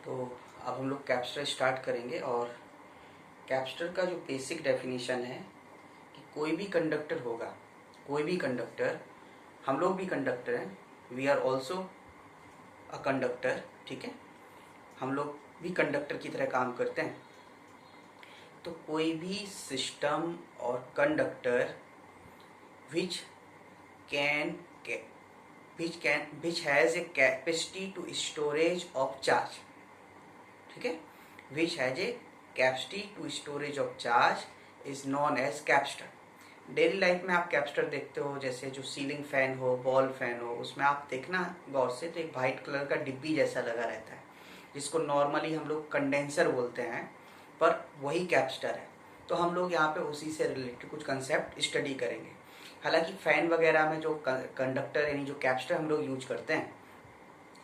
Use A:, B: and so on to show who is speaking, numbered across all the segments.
A: तो अब हम लोग कैप्स्टर स्टार्ट करेंगे। और कैप्स्टर का जो बेसिक डेफिनेशन है कि कोई भी कंडक्टर होगा, कोई भी कंडक्टर, हम लोग भी कंडक्टर हैं, we are also a conductor, ठीक है, हम लोग भी कंडक्टर की तरह काम करते हैं। तो कोई भी सिस्टम और conductor which can which has a capacity to storage of charge, ठीक है, which has a capacity to storage of charge is known as कैप्स्टर। Daily life में आप कैप्स्टर देखते हो, जैसे जो सीलिंग फैन हो, बॉल फैन हो, उसमें आप देखना गौर से तो एक वाइट कलर का डिब्बी जैसा लगा रहता है, जिसको नॉर्मली हम लोग कंडेंसर बोलते हैं, पर वही कैप्स्टर है। तो हम लोग यहाँ पे उसी से रिलेटेड कुछ कंसेप्ट स्टडी करेंगे। हालांकि फैन वगैरह में जो कंडक्टर यानी जो कैप्स्टर हम लोग यूज करते हैं,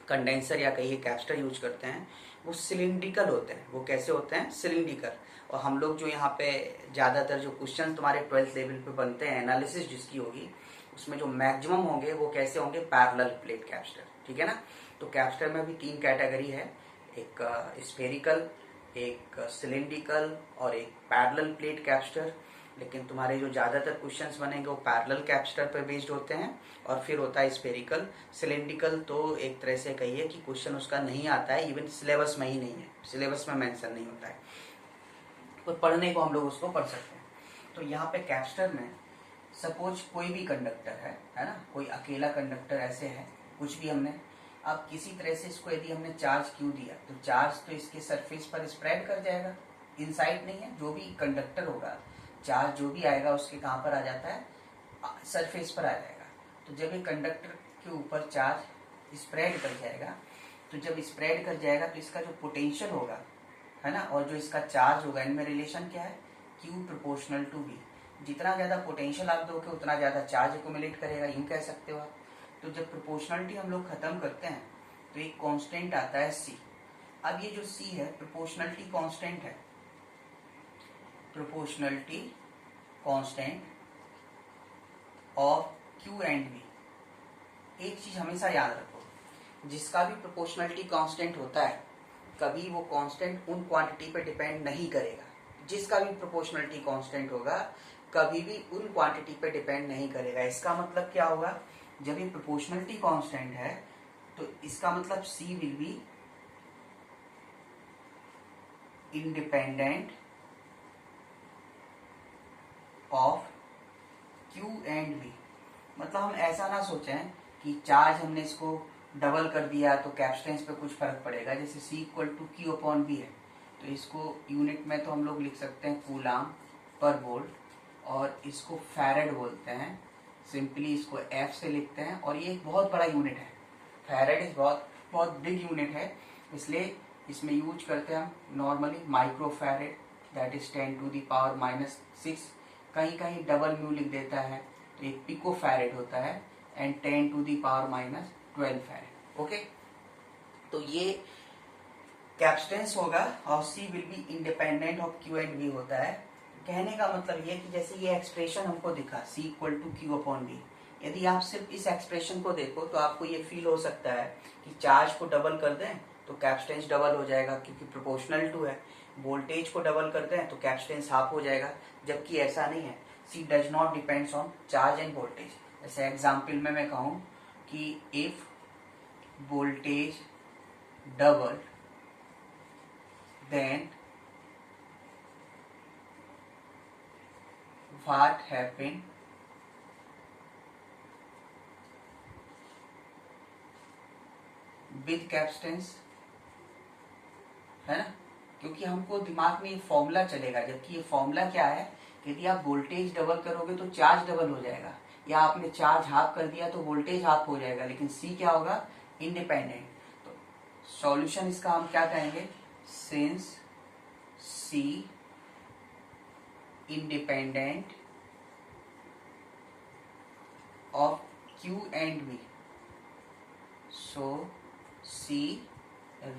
A: कंडेंसर या कहिए कैप्स्टर यूज करते हैं, वो सिलिंड्रिकल होते हैं। वो कैसे होते हैं? सिलिंड्रिकल। और हम लोग जो यहाँ पे ज़्यादातर जो क्वेश्चन तुम्हारे 12th लेवल पे बनते हैं, एनालिसिस जिसकी होगी, उसमें जो मैक्सिमम होंगे वो कैसे होंगे? पैरेलल प्लेट कैप्स्टर, ठीक है ना। तो कैप्स्टर में भी 3 कैटेगरी है, एक स्फेरिकल, एक सिलिंड्रिकल और एक पैरेलल प्लेट कैप्स्टर। लेकिन तुम्हारे जो ज़्यादातर क्वेश्चंस बनेंगे वो पैरेलल कैप्स्टर पर बेस्ड होते हैं। और फिर होता है स्फेरिकल। सिलिंड्रिकल तो एक तरह से कहिए कि क्वेश्चन उसका नहीं आता है, इवन सिलेबस में ही नहीं है, सिलेबस में मेंशन नहीं होता है, तो पढ़ने को हम लोग उसको पढ़ सकते हैं। तो यहाँ पे कैप्स्टर में सपोज कोई भी कंडक्टर है ना, कोई अकेला कंडक्टर ऐसे है, कुछ भी हमने, अब किसी तरह से इसको यदि हमने चार्ज क्यू दिया, तो चार्ज तो इसके सरफेस पर स्प्रेड कर जाएगा, इनसाइड नहीं है। जो भी कंडक्टर होगा, चार्ज जो भी आएगा उसके कहाँ पर आ जाता है? सरफेस पर आ जाएगा। तो जब ये कंडक्टर के ऊपर चार्ज स्प्रेड कर जाएगा, तो जब स्प्रेड कर जाएगा तो इसका जो पोटेंशियल होगा, है ना, और जो इसका चार्ज होगा, इनमें रिलेशन क्या है? Q proportional to V। जितना ज्यादा पोटेंशियल आप दोगे उतना ज्यादा चार्ज एक्यूमुलेट करेगा, यूं कह सकते हो आप। तो जब प्रोपोर्शनलिटी हम लोग खत्म करते हैं तो एक कांस्टेंट आता है C। अब ये जो C है प्रोपोर्शनलिटी कांस्टेंट है, proportionality constant of Q and V। एक चीज हमेशा याद रखो, जिसका भी प्रोपोर्शनलिटी कांस्टेंट होता है, कभी वो कांस्टेंट उन क्वांटिटी पे डिपेंड नहीं करेगा। जिसका भी प्रोपोर्शनलिटी कांस्टेंट होगा कभी भी उन क्वांटिटी पे डिपेंड नहीं करेगा। इसका मतलब क्या होगा? जब ये प्रोपोर्शनलिटी कांस्टेंट है तो इसका मतलब C will be independent of Q and V। मतलब हम ऐसा ना सोचें कि चार्ज हमने इसको डबल कर दिया तो कैपेसिटेंस पे कुछ फर्क पड़ेगा। जैसे C equal to Q upon V है, तो इसको यूनिट में तो हम लोग लिख सकते हैं कूलाम पर वोल्ट, और इसको फैरेड बोलते हैं, सिंपली इसको F से लिखते हैं। और ये एक बहुत बड़ा यूनिट है, फैरेड इज बहुत बहुत बिग यूनिट है, इसलिए इसमें यूज करते हैं हम normally micro farad, that is 10⁻⁻⁶। कहीं कहीं डबल म्यू लिख देता है, तो एक पिको फैरेड होता है, एंड 10⁻12 फैरेड। ओके, तो ये कैपेसिटेंस होगा और C will be independent of Q and V होता है। कहने का मतलब ये कि जैसे ये एक्सप्रेशन हमको दिखा C equal to Q upon V, यदि आप सिर्फ इस एक्सप्रेशन को देखो तो आपको ये फील हो सकता है कि चार्ज को डबल कर दें तो कैपेसिटेंस डबल हो जाएगा, क्योंकि प्रोपोर्शनल टू है। वोल्टेज को डबल कर दें तो कैपेसिटेंस हाफ हो जाएगा, जबकि ऐसा नहीं है। C does not depends on charge end voltage. जैसे एग्जाम्पल में मैं कहूँ कि if voltage double then what happened with capacitance, है ना, क्योंकि हमको दिमाग में ये फॉर्मूला चलेगा। जबकि ये फॉर्मूला क्या है? यदि आप वोल्टेज डबल करोगे तो चार्ज डबल हो जाएगा, या आपने चार्ज हाफ कर दिया तो वोल्टेज हाफ हो जाएगा, लेकिन C क्या होगा? इंडिपेंडेंट। तो सॉल्यूशन इसका हम क्या कहेंगे? Since C independent of Q and V, so C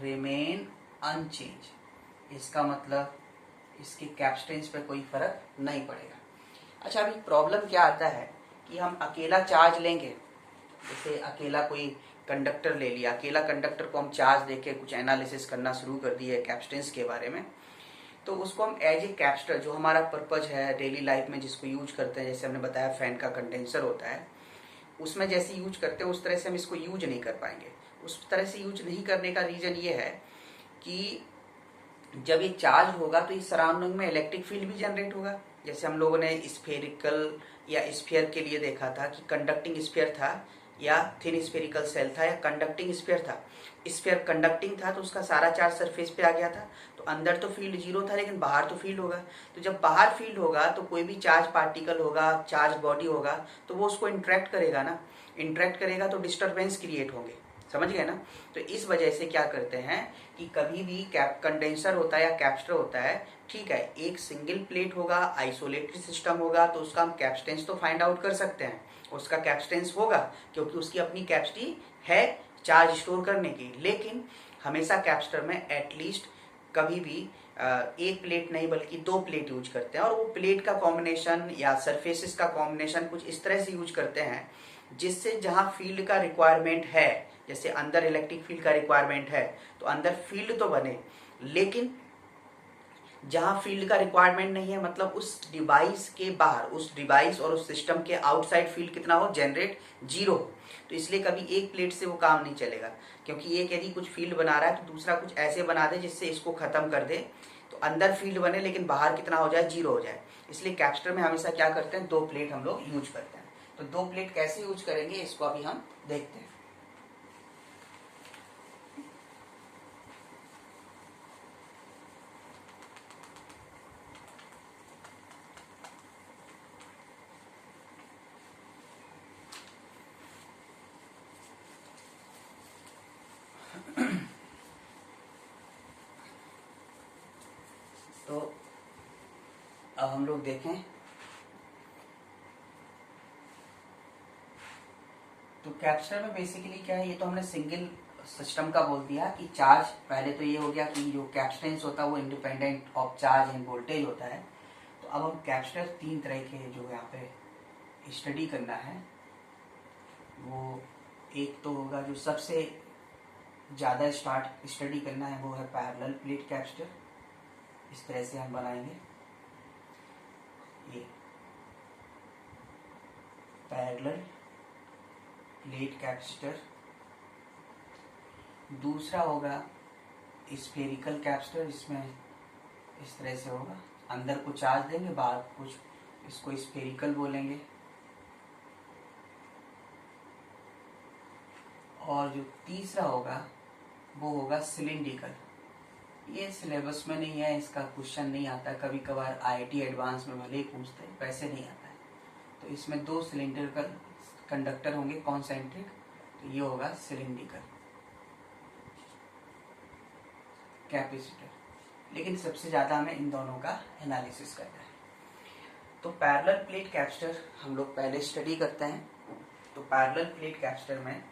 A: remain unchanged। इसका मतलब इसके कैपेसिटेंस पे कोई फर्क नहीं पड़ेगा। अच्छा, अभी प्रॉब्लम क्या आता है कि हम अकेला चार्ज लेंगे, जैसे अकेला कोई कंडक्टर ले लिया, अकेला कंडक्टर को हम चार्ज देके कुछ एनालिसिस करना शुरू कर दिए कैपेसिटेंस के बारे में, तो उसको हम एज ए कैपेसिटर, जो हमारा पर्पज है डेली लाइफ में जिसको यूज करते हैं, जैसे हमने बताया फैन का कंडेंसर होता है, उसमें जैसे यूज करते हैं उस तरह से हम इसको यूज नहीं कर पाएंगे। उस तरह से यूज नहीं करने का रीजन ये है कि जब ये चार्ज होगा तो इस सराउंडिंग में इलेक्ट्रिक फील्ड भी जनरेट होगा। जैसे हम लोगों ने स्फेरिकल या स्फीयर के लिए देखा था कि कंडक्टिंग स्फीयर था या थिन स्फेरिकल सेल था या कंडक्टिंग स्फीयर था। स्फीयर कंडक्टिंग था तो उसका सारा चार्ज सरफेस पे आ गया था, तो अंदर तो फील्ड जीरो था लेकिन बाहर तो फील्ड होगा। तो जब बाहर फील्ड होगा तो कोई भी चार्ज पार्टिकल होगा, चार्ज बॉडी होगा, तो वो उसको इंटरेक्ट करेगा ना, इंटरेक्ट करेगा तो डिस्टर्बेंस क्रिएट होंगे, समझ गए ना। तो इस वजह से क्या करते हैं कि कभी भी कंडेंसर होता है या कैपेसिटर होता है, ठीक है, एक सिंगल प्लेट होगा, आइसोलेटेड सिस्टम होगा, तो उसका हम कैपेसिटेंस तो फाइंड आउट कर सकते हैं, उसका कैपेसिटेंस होगा क्योंकि उसकी अपनी कैपेसिटी है चार्ज स्टोर करने की। लेकिन हमेशा कैपेसिटर में एटलीस्ट कभी भी एक प्लेट नहीं बल्कि दो प्लेट यूज करते हैं, और वो प्लेट का कॉम्बिनेशन या सरफेसेस का कॉम्बिनेशन कुछ इस तरह से यूज करते हैं जिससे जहां फील्ड का रिक्वायरमेंट है, जैसे अंदर इलेक्ट्रिक फील्ड का रिक्वायरमेंट है तो अंदर फील्ड तो बने, लेकिन जहां फील्ड का रिक्वायरमेंट नहीं है, मतलब उस डिवाइस के बाहर, उस डिवाइस और उस सिस्टम के आउटसाइड फील्ड कितना हो, जनरेट जीरो। तो इसलिए कभी एक प्लेट से वो काम नहीं चलेगा, क्योंकि एक यदि कुछ फील्ड बना रहा है तो दूसरा कुछ ऐसे बना दे जिससे इसको खत्म कर दे, तो अंदर फील्ड बने लेकिन बाहर कितना हो जाए, जीरो हो जाए। इसलिए कैपेसिटर में हमेशा क्या करते हैं, दो प्लेट हम लोग यूज करते हैं। तो दो प्लेट कैसे यूज करेंगे इसको अभी हम देखते हैं। तो अब हम लोग देखें तो कैपेसिटर में बेसिकली क्या है, ये तो हमने सिंगल सिस्टम का बोल दिया कि चार्ज, पहले तो ये हो गया कि जो कैपेसिटेंस होता है वो independent of charge end voltage होता है। तो अब हम कैपेसिटर तीन तरह के जो यहाँ पे स्टडी करना है, वो एक तो होगा जो सबसे ज़्यादा स्टडी करना है, वो है पैरेलल प्लेट कैपेसिटर। इस तरह से हम बनाएंगे, ये पैरेलल प्लेट कैपेसिटर। दूसरा होगा स्फेरिकल कैपेसिटर, इसमें इस तरह से होगा, अंदर को चार्ज देंगे बाहर कुछ, इसको स्फेरिकल बोलेंगे। और जो तीसरा होगा वो होगा सिलिंड्रिकल। ये सिलेबस में नहीं है, इसका क्वेश्चन नहीं आता, कभी कभार आईआईटी एडवांस में भले ही पूछते हैं, वैसे नहीं आता है। तो इसमें दो सिलिंड्रिकल कंडक्टर होंगे कॉन्सेंट्रिक, तो ये होगा सिलिंड्रिकल कैपेसिटर। लेकिन सबसे ज़्यादा हमें इन दोनों का एनालिसिस करना है। तो पैरेलल प्लेट कैपेसिटर हम लोग पहले स्टडी करते हैं। तो पैरेलल प्लेट कैपेसिटर में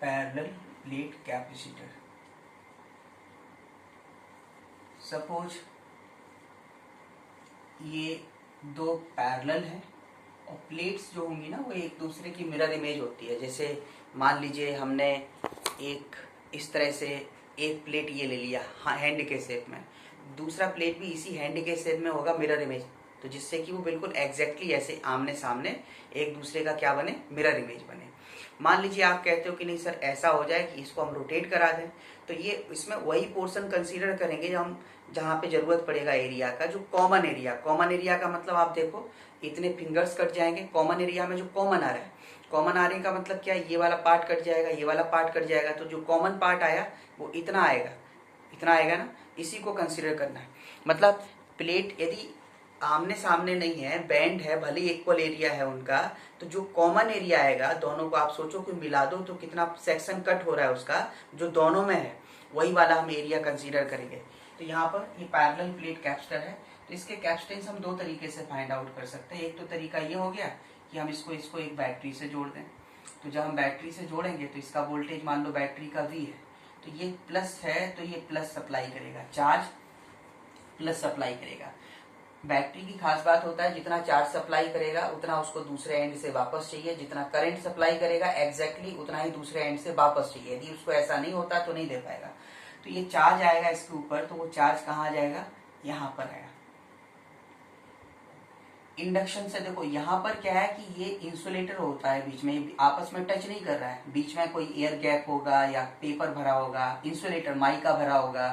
A: पैरेलल प्लेट कैपेसिटर, सपोज ये दो पैरेलल हैं और प्लेट्स जो होंगी ना वो एक दूसरे की मिरर इमेज होती है। जैसे मान लीजिए हमने एक इस तरह से एक प्लेट ये ले लिया हैंड के शेप में, दूसरा प्लेट भी इसी हैंड के शेप में होगा मिरर इमेज, तो जिससे कि वो बिल्कुल एग्जैक्टली ऐसे आमने सामने एक दूसरे का क्या बने, मिरर इमेज बने। मान लीजिए आप कहते हो कि नहीं सर ऐसा हो जाए कि इसको हम रोटेट करा दें, तो ये इसमें वही पोर्शन कंसीडर करेंगे जब हम जहाँ पे जरूरत पड़ेगा एरिया का, जो कॉमन एरिया। कॉमन एरिया का मतलब आप देखो इतने फिंगर्स कट जाएंगे कॉमन एरिया में, जो कॉमन आ रहा है। कॉमन आने का मतलब क्या है, ये वाला पार्ट कट जाएगा, ये वाला पार्ट कट जाएगा, तो जो कॉमन पार्ट आया वो इतना आएगा, इतना आएगा ना, इसी को कंसीडर करना है। मतलब प्लेट यदि आमने सामने नहीं है, बैंड है, भले इक्वल एरिया है उनका, तो जो कॉमन एरिया आएगा दोनों को आप सोचो कि मिला दो तो कितना सेक्शन कट हो रहा है उसका, जो दोनों में है वही वाला हम एरिया कंसीडर करेंगे। तो यहाँ पर ये पैरेलल प्लेट कैपेसिटर है, तो इसके कैपेसिटेंस हम दो तरीके से फाइंड आउट कर सकते हैं। एक तो तरीका ये हो गया कि हम इसको एक बैटरी से जोड़ दें। तो जब हम बैटरी से जोड़ेंगे तो इसका वोल्टेज मान लो बैटरी का V है, तो ये प्लस है तो ये प्लस सप्लाई करेगा, चार्ज प्लस सप्लाई करेगा। बैटरी की खास बात होता है जितना चार्ज सप्लाई करेगा उतना उसको दूसरे एंड से वापस चाहिए, जितना करंट सप्लाई करेगा एग्जैक्टली उतना ही दूसरे एंड से वापस चाहिए। यदि उसको ऐसा नहीं होता तो नहीं दे पाएगा। तो ये चार्ज आएगा इसके ऊपर, तो वो चार्ज कहाँ जाएगा, यहाँ पर आएगा। इंडक्शन से देखो यहाँ पर क्या है कि ये इंसुलेटर होता है, बीच में आपस में टच नहीं कर रहा है, बीच में कोई एयर गैप होगा या पेपर भरा होगा, इंसुलेटर माइका भरा होगा।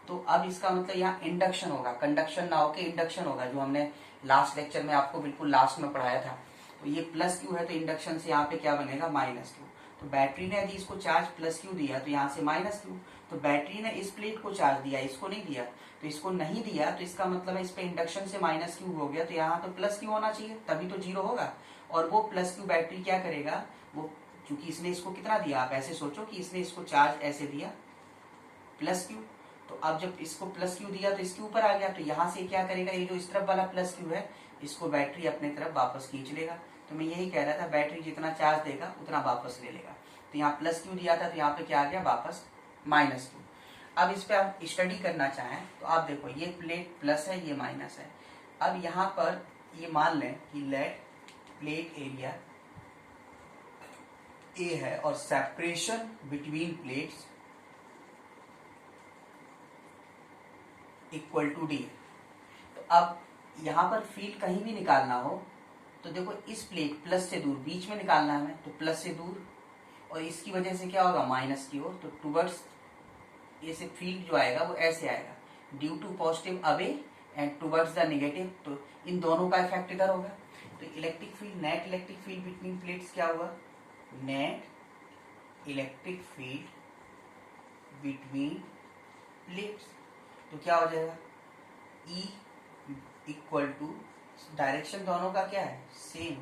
A: तो अब इसका मतलब यहाँ इंडक्शन होगा, कंडक्शन ना होके इंडक्शन होगा, जो हमने लास्ट लेक्चर में आपको बिल्कुल लास्ट में पढ़ाया था। तो ये प्लस क्यू है तो इंडक्शन से यहाँ पे क्या बनेगा, माइनस क्यू। तो बैटरी ने यदि इसको चार्ज प्लस क्यू दिया तो यहाँ से माइनस क्यू। तो बैटरी ने इस प्लेट को चार्ज दिया, इसको नहीं दिया, तो इसको नहीं दिया तो इसका मतलब है इस पे इंडक्शन से माइनस क्यू हो गया, तो यहाँ तो प्लस क्यू होना चाहिए, तभी तो जीरो होगा। और वो प्लस क्यू बैटरी क्या करेगा, वो चूंकि इसने इसको कितना दिया, आप ऐसे सोचो कि इसने इसको चार्ज ऐसे दिया प्लस क्यू, तो अब जब इसको प्लस क्यू दिया तो इसके ऊपर आ गया, तो यहाँ से क्या करेगा, ये जो इस तरफ वाला प्लस क्यू है इसको बैटरी अपने तरफ वापस खींच लेगा। तो मैं यही कह रहा था, बैटरी जितना चार्ज देगा उतना वापस ले लेगा। तो यहाँ प्लस क्यू दिया था तो यहाँ पे क्या आ गया, वापस माइनस क्यू। अब इस पे आप स्टडी करना चाहें तो आप देखो, ये प्लेट प्लस है, ये माइनस है। अब यहाँ पर ये मान लें कि लेट प्लेट एरिया ए है और separation between plates equal to D. तो अब यहाँ पर फील्ड कहीं भी निकालना हो तो देखो, इस प्लेट प्लस से दूर बीच में निकालना है हमें, तो प्लस से दूर, और इसकी वजह से क्या होगा, माइनस की ओर, तो टुवर्ड्स ये से फील्ड जो आएगा वो ऐसे आएगा, due to positive away and towards the negative. तो इन दोनों का इफेक्ट इधर होगा। तो electric field, net electric field between plates क्या होगा, net electric field between plates, तो क्या हो जाएगा, E इक्वल टू, डायरेक्शन दोनों का क्या है, सेम,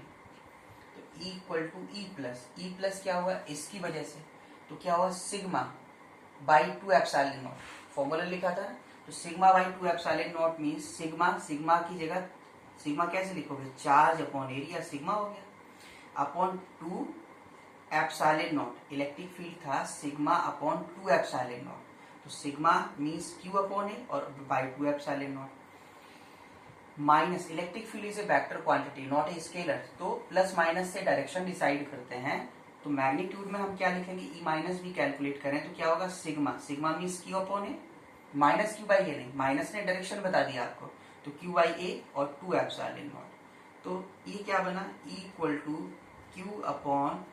A: तो E equal to E plus क्या हुआ इसकी वजह से, तो क्या हुआ, sigma by 2 epsilon naught, formula लिखा था, तो sigma by 2 epsilon naught means sigma की जगह सिग्मा कैसे लिखोगे, चार्ज अपॉन एरिया, सिग्मा हो गया, upon 2 epsilon not, electric field था सिग्मा अपॉन 2 एप्सिलॉन नॉट, तो सिग्मा मीन्स क्यू अपॉन ए और by 2 epsilon naught, minus electric field is a vector quantity not a scalar, तो plus minus से direction decide करते हैं। तो मैग्नीट्यूड में हम क्या लिखेंगे, ई माइनस भी कैलकुलेट करें तो क्या होगा, sigma means Q upon A, minus Q by A नहीं, माइनस ने डायरेक्शन बता दिया आपको, तो क्यू बाई ए और 2 एप्सिलॉन नॉट। तो ये क्या बना, E equal to Q upon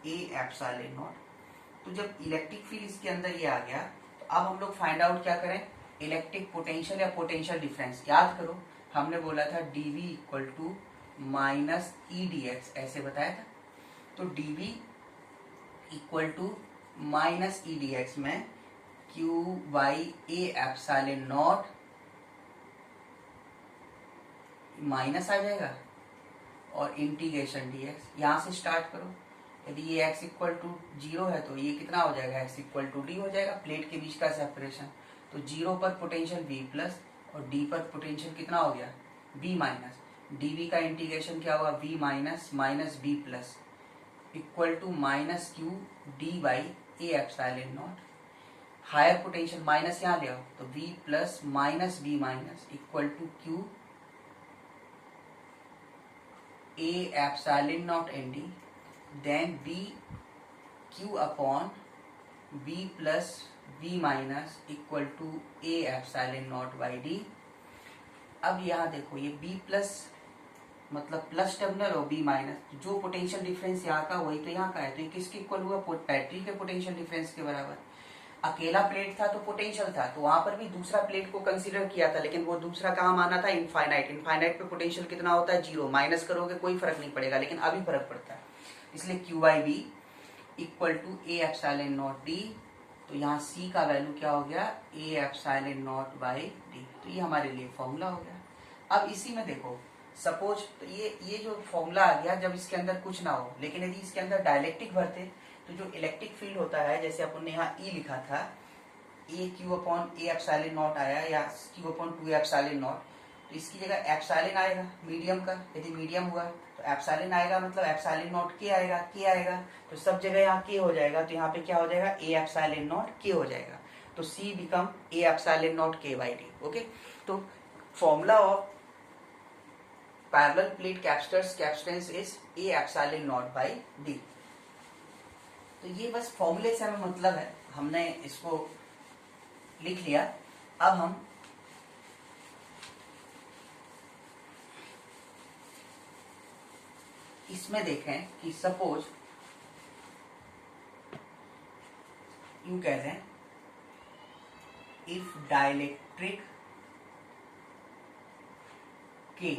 A: A epsilon naught. तो जब इलेक्ट्रिक फील्ड इसके अंदर ये आ गया, तो अब हम लोग फाइंड आउट क्या करें, इलेक्ट्रिक पोटेंशियल या पोटेंशियल डिफरेंस। याद करो, हमने बोला था dV equal to minus E D X, ऐसे बताया था। तो dV equal to minus E D X में Q by A epsilon naught minus आ जाएगा और इंटीग्रेशन dx, यहां से स्टार्ट करो। यदि ये x इक्वल टू 0 है तो ये कितना हो जाएगा, x इक्वल टू डी हो जाएगा, प्लेट के बीच का सेपरेशन। तो 0 पर पोटेंशियल v प्लस और d पर पोटेंशियल कितना हो गया, v माइनस, dv का इंटीग्रेशन क्या होगा, v minus minus v plus equal to minus Q D by A epsilon naught. Higher potential minus यहाँ ले आओ, तो v plus minus v minus equal to Q A epsilon naught N D, then v q upon v plus v minus equal to A epsilon naught by D. अब यहाँ देखो, ये b plus मतलब plus terminal और b minus, जो potential difference यहाँ का वही तो यहाँ का है, तो ये किसके इक्वल हुआ, बैटरी के पोटेंशियल डिफरेंस के बराबर। अकेला प्लेट था तो पोटेंशियल था, तो वहां पर भी दूसरा प्लेट को कंसीडर किया था, लेकिन वो दूसरा कहाँ माना था, इनफाइनाइट। इनफाइनाइट पे पोटेंशियल कितना होता है, 0, माइनस करोगे कोई फर्क नहीं पड़ेगा, लेकिन अभी फर्क पड़ता है, इसलिए Q by B equal to A epsilon naught D. तो यहाँ c का वैल्यू क्या हो गया, A epsilon naught by D. तो ये हमारे लिए फॉर्मूला हो गया। अब इसी में देखो, सपोज तो ये जो फॉर्मूला आ गया, जब इसके अंदर कुछ ना हो, लेकिन यदि इसके अंदर डायलेक्ट्रिक भरते तो जो इलेक्ट्रिक फील्ड होता है, जैसे अपन ने यहाँ E लिखा था, A Q upon A epsilon naught आया या क्यू अपॉन 2 एप्सिलॉन नॉट, तो इसकी जगह एप्सिलॉन आएगा मीडियम का, यदि मीडियम हुआ तो एप्सिलॉन आएगा, मतलब एप्सिलॉन नॉट के आएगा, के आएगा, तो सब जगह यहाँ के हो जाएगा, तो यहाँ पे क्या हो जाएगा, ए एप्सिलॉन नॉट के हो जाएगा, तो C become a epsilon naught के बाई डी। ओके, तो formula of parallel plate capacitance is A epsilon naught by D. तो ये बस फॉर्मूले से हमें मतलब है, हमने इसको लिख लिया। अब हम इसमें देखें कि सपोज यूं कह रहे हैं, इफ डाइलेक्ट्रिक के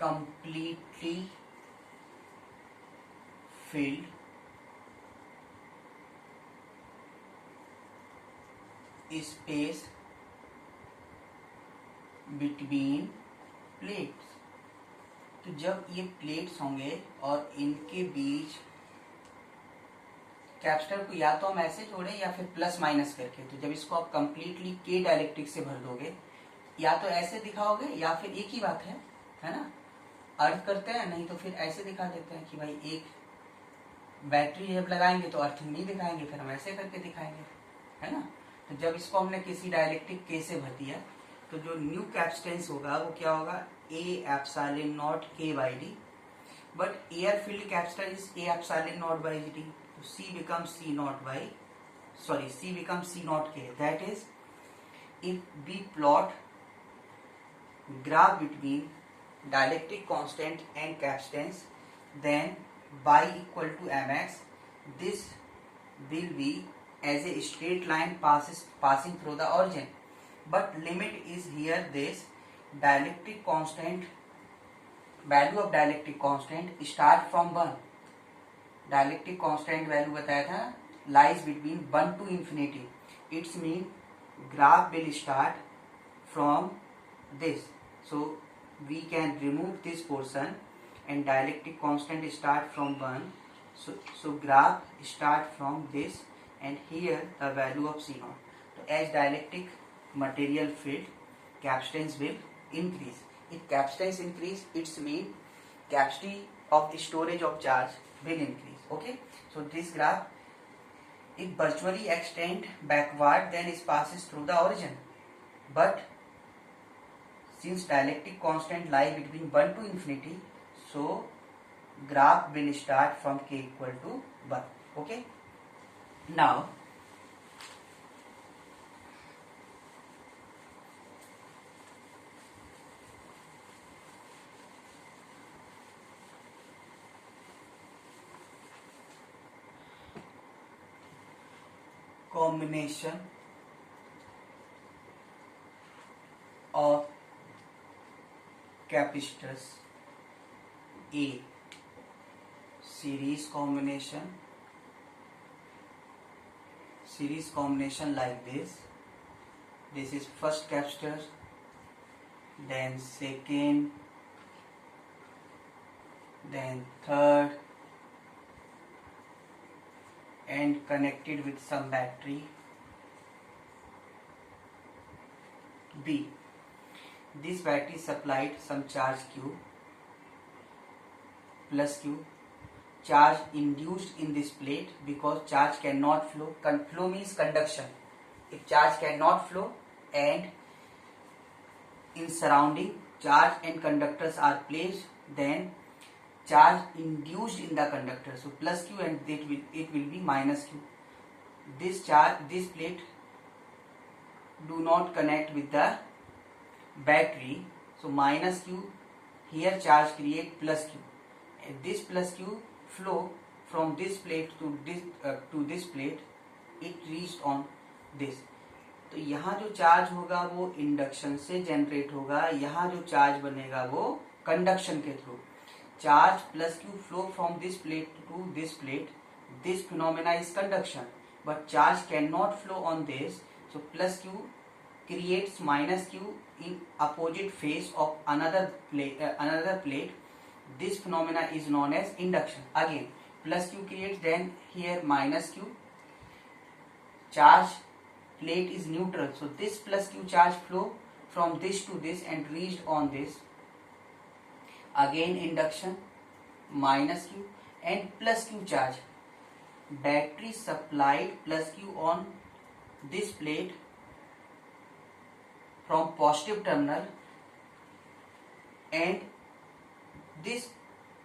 A: completely filled space between plates। तो जब ये प्लेट्स होंगे और इनके बीच कैपेसिटर को या तो हम ऐसे जोड़े या फिर प्लस माइनस करके, तो जब इसको आप कंप्लीटली के डाइलेक्ट्रिक से भर दोगे, या तो ऐसे दिखाओगे या फिर एक ही बात है ना, अर्थ करते हैं, नहीं तो फिर ऐसे दिखा देते हैं कि भाई एक बैटरी जब लगाएंगे तो अर्थिंग नहीं दिखाएंगे, फिर हम ऐसे करके दिखाएंगे, है ना। तो जब इसको हमने किसी डाइलेक्ट्रिक के से भर दिया, तो जो न्यू कैपेसिटेंस होगा वो क्या होगा, ए एप्सिलॉन नॉट के by D, but air field capacitor is A epsilon naught by D, तो सी बिकम सी नॉट के। That is if we plot graph between dielectric constant and capacitance, then y equal to mx, this will be as a straight line passing through the origin, but limit is here this dielectric constant, value of dielectric constant start from 1, dielectric constant value बताया था lies between 1 to infinity, it's mean graph will start from this, so we can remove this portion and dielectric constant start from 1, so graph start from this and here the value of C naught. So as dielectric material field, capacitance will increase. If capacitance increase, it's mean capacity of the storage of charge will increase. Okay, so this graph it virtually extend backward, then it passes through the origin, but since dielectric constant lie between 1 to infinity, so graph will start from k equal to 1. Okay, now combination of capacitors A, series combination like this is first capacitor, then second, then third, and connected with some battery. B, this battery supplied some charge Q plus Q, charge induced in this plate because charge cannot flow. Flow means conduction. If charge cannot flow and in surrounding charge and conductors are placed, then charge induced in the conductor, so plus Q and it will be minus Q. This plate do not connect with the battery, so minus Q, here charge create plus Q, and this plus Q flow from this plate to this plate, it reached on this. तो यहाँ जो charge होगा वो induction से generate होगा, यहाँ जो charge बनेगा वो कंडक्शन के through. Charge plus Q flow from this plate to this plate. This phenomena is conduction, but charge cannot flow on this, so plus q creates minus q in opposite face of another plate. This phenomena is known as induction. Again plus q creates, then here minus q, charge plate is neutral, so this plus q charge flow from this to this and reached on this. Again induction, minus Q and plus Q charge. Battery supplied plus Q on this plate from positive terminal, and this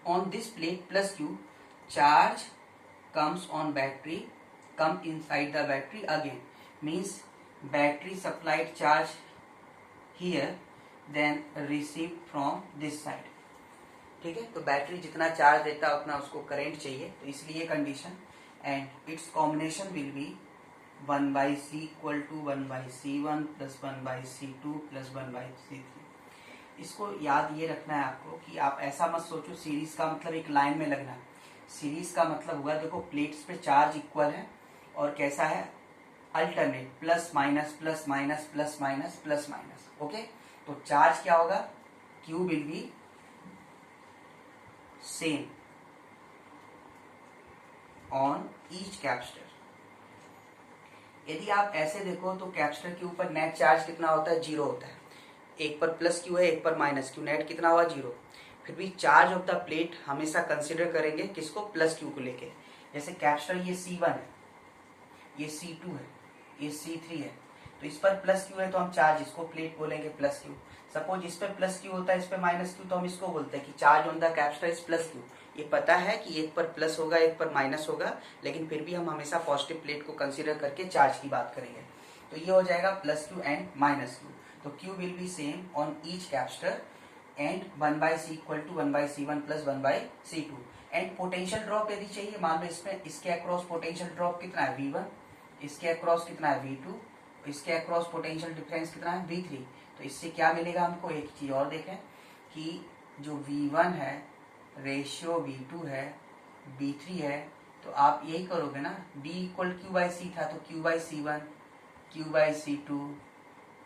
A: on this plate plus Q, charge comes on battery, come inside the battery again, means battery supplied charge here, then received from this side. ठीक है, तो battery जितना charge देता है उतना उसको current चाहिए, तो इसलिए condition, and it's combination will be 1/C equal to 1/C1 plus 1/C2 plus 1/C3। इसको याद ये रखना है आपको कि आप ऐसा मत सोचो सीरीज का मतलब एक लाइन में लगना है। सीरीज का मतलब हुआ, देखो प्लेट्स पे चार्ज इक्वल है और कैसा है, alternate, plus minus plus minus plus minus plus minus. Okay, तो चार्ज क्या होगा, Q will be same on each capacitor. यदि आप ऐसे देखो तो कैपेसिटर के ऊपर नेट चार्ज कितना होता है, 0 होता है। एक पर प्लस Q है, एक पर माइनस Q, नेट कितना हुआ, 0। फिर भी चार्ज ऑफ द प्लेट हमेशा कंसिडर करेंगे किसको, प्लस Q को लेके। जैसे कैपेसिटर ये C1 है, ये C2 है, ये C3 है, तो इस पर प्लस Q है तो हम चार्ज इसको प्लेट बोलेंगे प्लस Q। सपोज इस पर प्लस Q होता है, इस पर माइनस Q, तो हम इसको बोलते हैं कि charge on the capacitor is plus Q। ये पता है कि एक पर प्लस होगा एक पर माइनस होगा, लेकिन फिर भी हम हमेशा पॉजिटिव प्लेट को कंसीडर करके चार्ज की बात करेंगे। तो ये हो जाएगा plus Q and minus Q। तो Q will be same on each capacitor and 1/C equal to 1/C1 plus 1/C2। And potential drop यदि चाहिए, मान लो इसमें इसके अक्रॉस पोटेंशियल ड्रॉप कितना है, V1, इसके अक्रॉस कितना है, V2, इसके अक्रॉस पोटेंशियल डिफरेंस कितना है, V3। तो इससे क्या मिलेगा हमको, एक चीज और देखें कि जो V1 है रेशियो V2 है, V3 है, तो आप यही करोगे ना, D इक्वल Q/C था तो Q/C1, Q/C2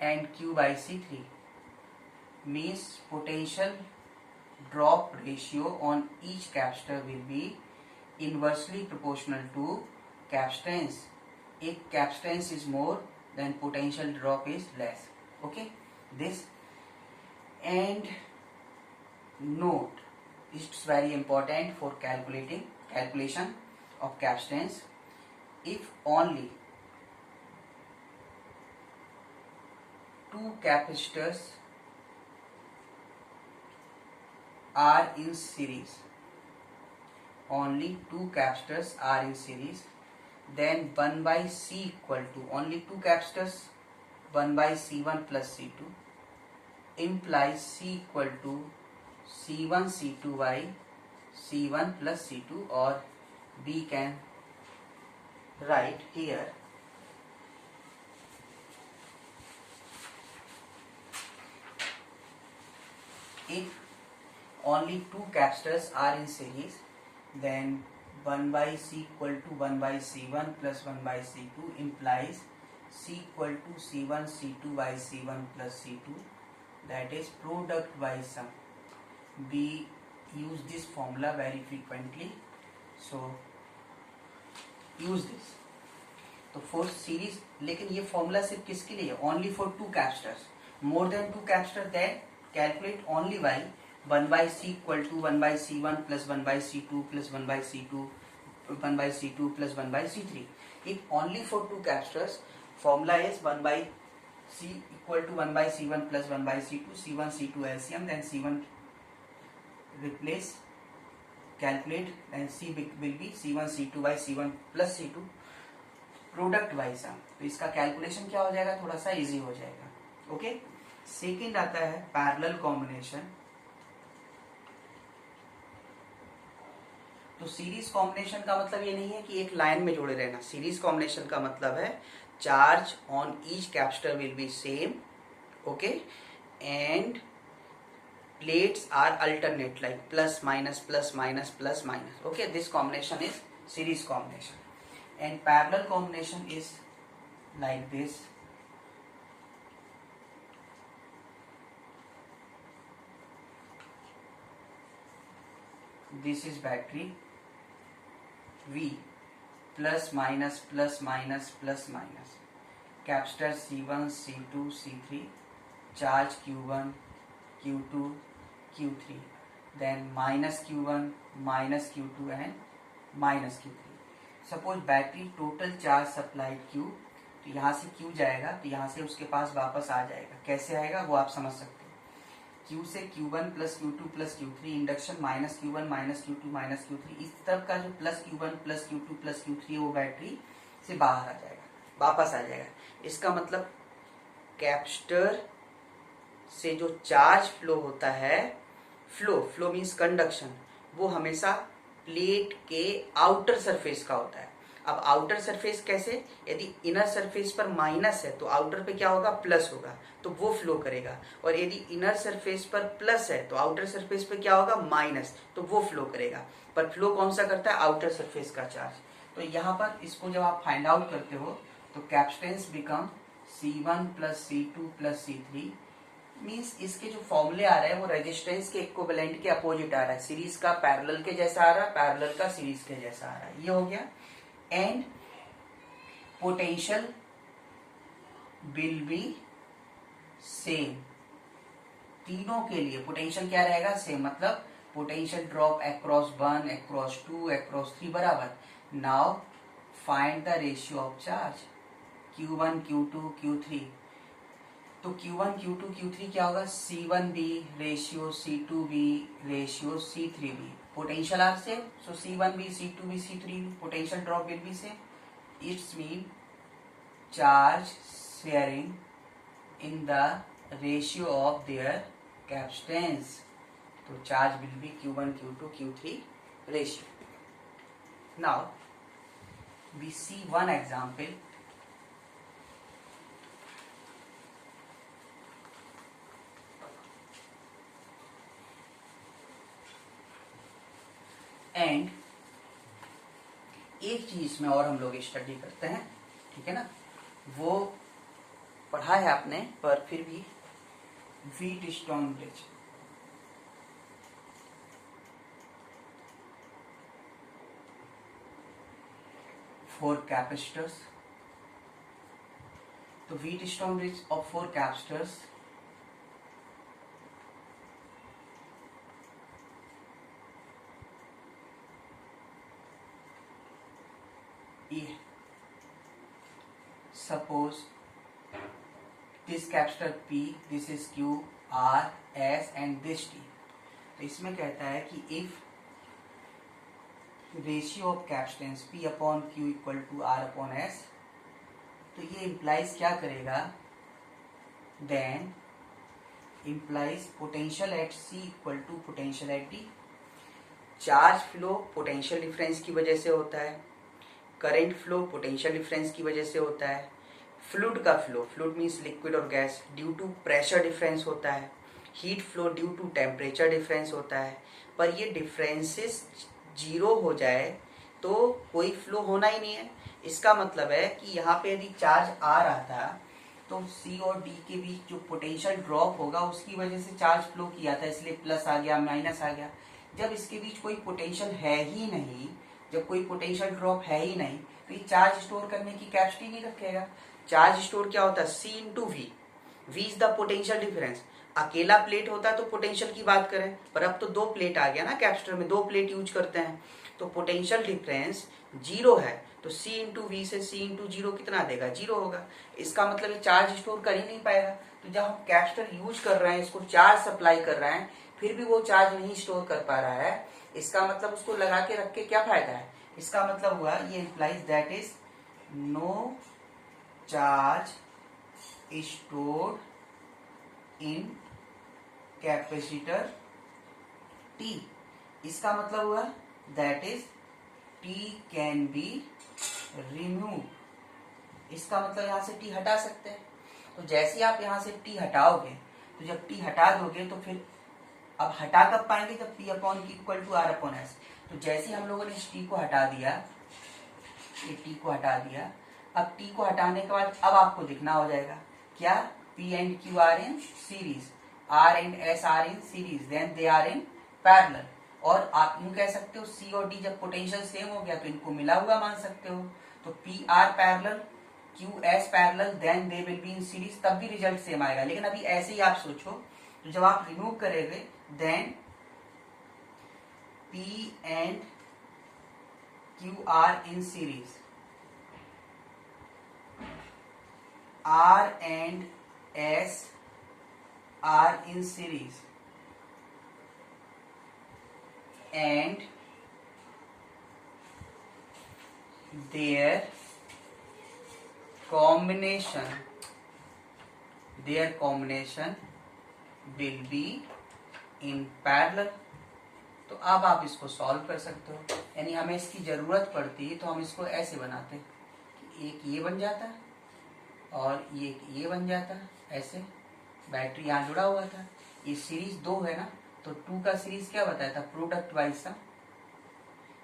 A: and Q/C3 means potential drop ratio on each capacitor will be inversely proportional to capacitance. If capacitance is more, then potential drop is less. Okay, this, and note, it's very important for calculation of capacitance. If only two capacitors are in series, only two capacitors are in series, then 1/C equal to only two capacitors, 1/C1 plus C2, implies C equal to C1 C2 by C1 plus C2, or we can write here if only two capacitors are in series, then 1/C equal to 1/C1 plus 1/C2 implies C equal to C1 C2 by C1 plus C2, that is product by sum. We use this formula very frequently, so use this. तो for series, लेकिन ये formula सिर्फ किसके लिए, only for two capacitors. More than two capacitors, then calculate only by 1/C equal to 1/C1 plus 1/C2 plus 1/C2 plus 1/C3. If only for two capacitors, formula is 1/C equal to 1/C1 plus 1/C2, C1 C2 LCM, then C1 replace, calculate, and C will be C1 C2 by C1 plus C2, product wise sum. तो इसका calculation क्या हो जाएगा, थोड़ा सा easy हो जाएगा। Okay, second आता है पैरेलल कॉम्बिनेशन। तो सीरीज कॉम्बिनेशन का मतलब ये नहीं है कि एक लाइन में जोड़े रहना। सीरीज कॉम्बिनेशन का मतलब है charge on each capacitor will be same, okay, and plates are alternate like plus minus plus minus plus minus. Okay, this combination is series combination, and parallel combination is like this. This is battery V, plus minus plus minus plus minus, capacitor C1 C2 C3, charge Q1, Q2, Q3, then minus Q1, minus Q2 and minus Q3. Suppose battery total charge supplied Q, तो यहाँ से Q जाएगा तो यहाँ से उसके पास वापस आ जाएगा। कैसे आएगा वो आप समझ सकते हो। Q से Q1 plus Q2 plus Q3 induction minus Q1 minus Q2 minus Q3, इस तरफ का जो plus Q1 plus Q2 plus Q3 वो बैटरी से बाहर आ जाएगा, वापस आ जाएगा। इसका मतलब कैपेसिटर से जो चार्ज फ्लो होता है, फ्लो मीन्स कंडक्शन, वो हमेशा प्लेट के आउटर सरफेस का होता है। अब आउटर सरफेस कैसे, यदि इनर सरफेस पर माइनस है तो आउटर पे क्या होगा, प्लस होगा, तो वो फ्लो करेगा। और यदि इनर सरफेस पर प्लस है तो आउटर सरफेस पे क्या होगा, माइनस, तो वो फ्लो करेगा। पर फ्लो कौन सा करता है, आउटर सरफेस का चार्ज। तो यहाँ पर इसको जब आप फाइंड आउट करते हो तो capacitance become C1 plus C2 plus C3, means इसके जो फॉर्मूले आ रहे हैं वो रेजिस्टेंस के इक्विवेलेंट के अपोजिट आ रहा है। सीरीज का पैरेलल के जैसा आ रहा है, पैरेलल का सीरीज के जैसा आ रहा है, ये हो गया। And potential will be same, तीनों के लिए पोटेंशियल क्या रहेगा, सेम, मतलब potential drop across 1, across 2, across 3 बराबर। Now find the ratio of charge Q1, Q2, Q3। तो Q1, Q2, Q3 क्या होगा, C1B ratio C2B ratio C3B। Potential are same, so C1B, C2B, C3B, potential drop will be same. It's mean charge sharing in the ratio of their capacitance. तो charge will be Q1, Q2, Q3 ratio. Now we see one example. And एक चीज में और हम लोग study करते हैं, ठीक है ना, वो पढ़ा है आपने पर फिर भी, व्हीटस्टोन ब्रिज। फोर कैपेसिटर्स, तो Wheatstone bridge of 4 capacitors suppose this capital P, this is Q, R, S and this T। तो इसमें कहता है कि if ratio of capacitance P upon Q equal to R upon S, तो ये implies क्या करेगा, then implies potential at C equal to potential at D। Charge flow potential difference की वजह से होता है, करंट फ्लो पोटेंशियल डिफरेंस की वजह से होता है, फ्लूइड का फ्लो, फ्लूइड मीन्स लिक्विड और gas, due to pressure difference होता है, heat flow due to temperature difference होता है। पर ये डिफरेंसेस जीरो हो जाए तो कोई फ्लो होना ही नहीं है। इसका मतलब है कि यहाँ पे यदि चार्ज आ रहा था तो C और D के बीच जो पोटेंशियल ड्रॉप होगा उसकी वजह से चार्ज फ्लो किया था, इसलिए प्लस आ गया, माइनस आ गया। जब इसके बीच कोई पोटेंशियल है ही नहीं, जब कोई पोटेंशियल ड्रॉप है ही नहीं, तो ये चार्ज स्टोर करने की कैपेसिटी नहीं रखेगा। चार्ज स्टोर क्या होता है, C into V, V is the potential difference. अकेला प्लेट होता है तो पोटेंशियल की बात करें, पर अब तो 2 प्लेट आ गया ना, कैपेसिटर में 2 प्लेट यूज करते हैं, तो पोटेंशियल डिफरेंस जीरो है, तो C इंटू वी से C इंटू जीरो कितना देगा, जीरो होगा। इसका मतलब ये चार्ज स्टोर कर ही नहीं पाएगा। तो जब हम कैपेसिटर यूज कर रहे हैं, इसको चार्ज सप्लाई कर रहे हैं, फिर भी वो चार्ज नहीं स्टोर कर पा रहा है, इसका मतलब उसको लगा के रख के क्या फायदा है। इसका मतलब हुआ ये implies that is no charge stored in capacitor T। इसका मतलब हुआ that is T can be remove. इसका मतलब यहां से T हटा सकते हैं। तो जैसे आप यहां से T हटाओगे, तो जब T हटा दोगे तो फिर अब हटा कब पाएंगे, जब P upon Q equal to R upon S। तो जैसे हम लोगों ने इस T को हटा दिया, ये T को हटा दिया, अब T को हटाने के बाद अब आपको दिखना हो जाएगा क्या, P and Q are in series, R and S are in series, then they are in parallel. और आप यूं कह सकते हो C और D जब पोटेंशियल सेम हो गया तो इनको मिला हुआ मान सकते हो। तो P R parallel Q S parallel then they will be in series, तब भी रिजल्ट सेम आएगा। लेकिन अभी ऐसे ही आप सोचो, तो जब आप रिमूव करेंगे then P and Q are in series, R and S are in series and their combination will be in parallel। तो अब आप इसको सॉल्व कर सकते हो, यानी हमें इसकी जरूरत पड़ती है तो हम इसको ऐसे बनाते कि एक ये बन जाता है और ये बन जाता है, ऐसे बैटरी यहाँ जुड़ा हुआ था। ये सीरीज 2 है ना, तो 2 का सीरीज क्या बताया था, प्रोडक्ट वाइज सम।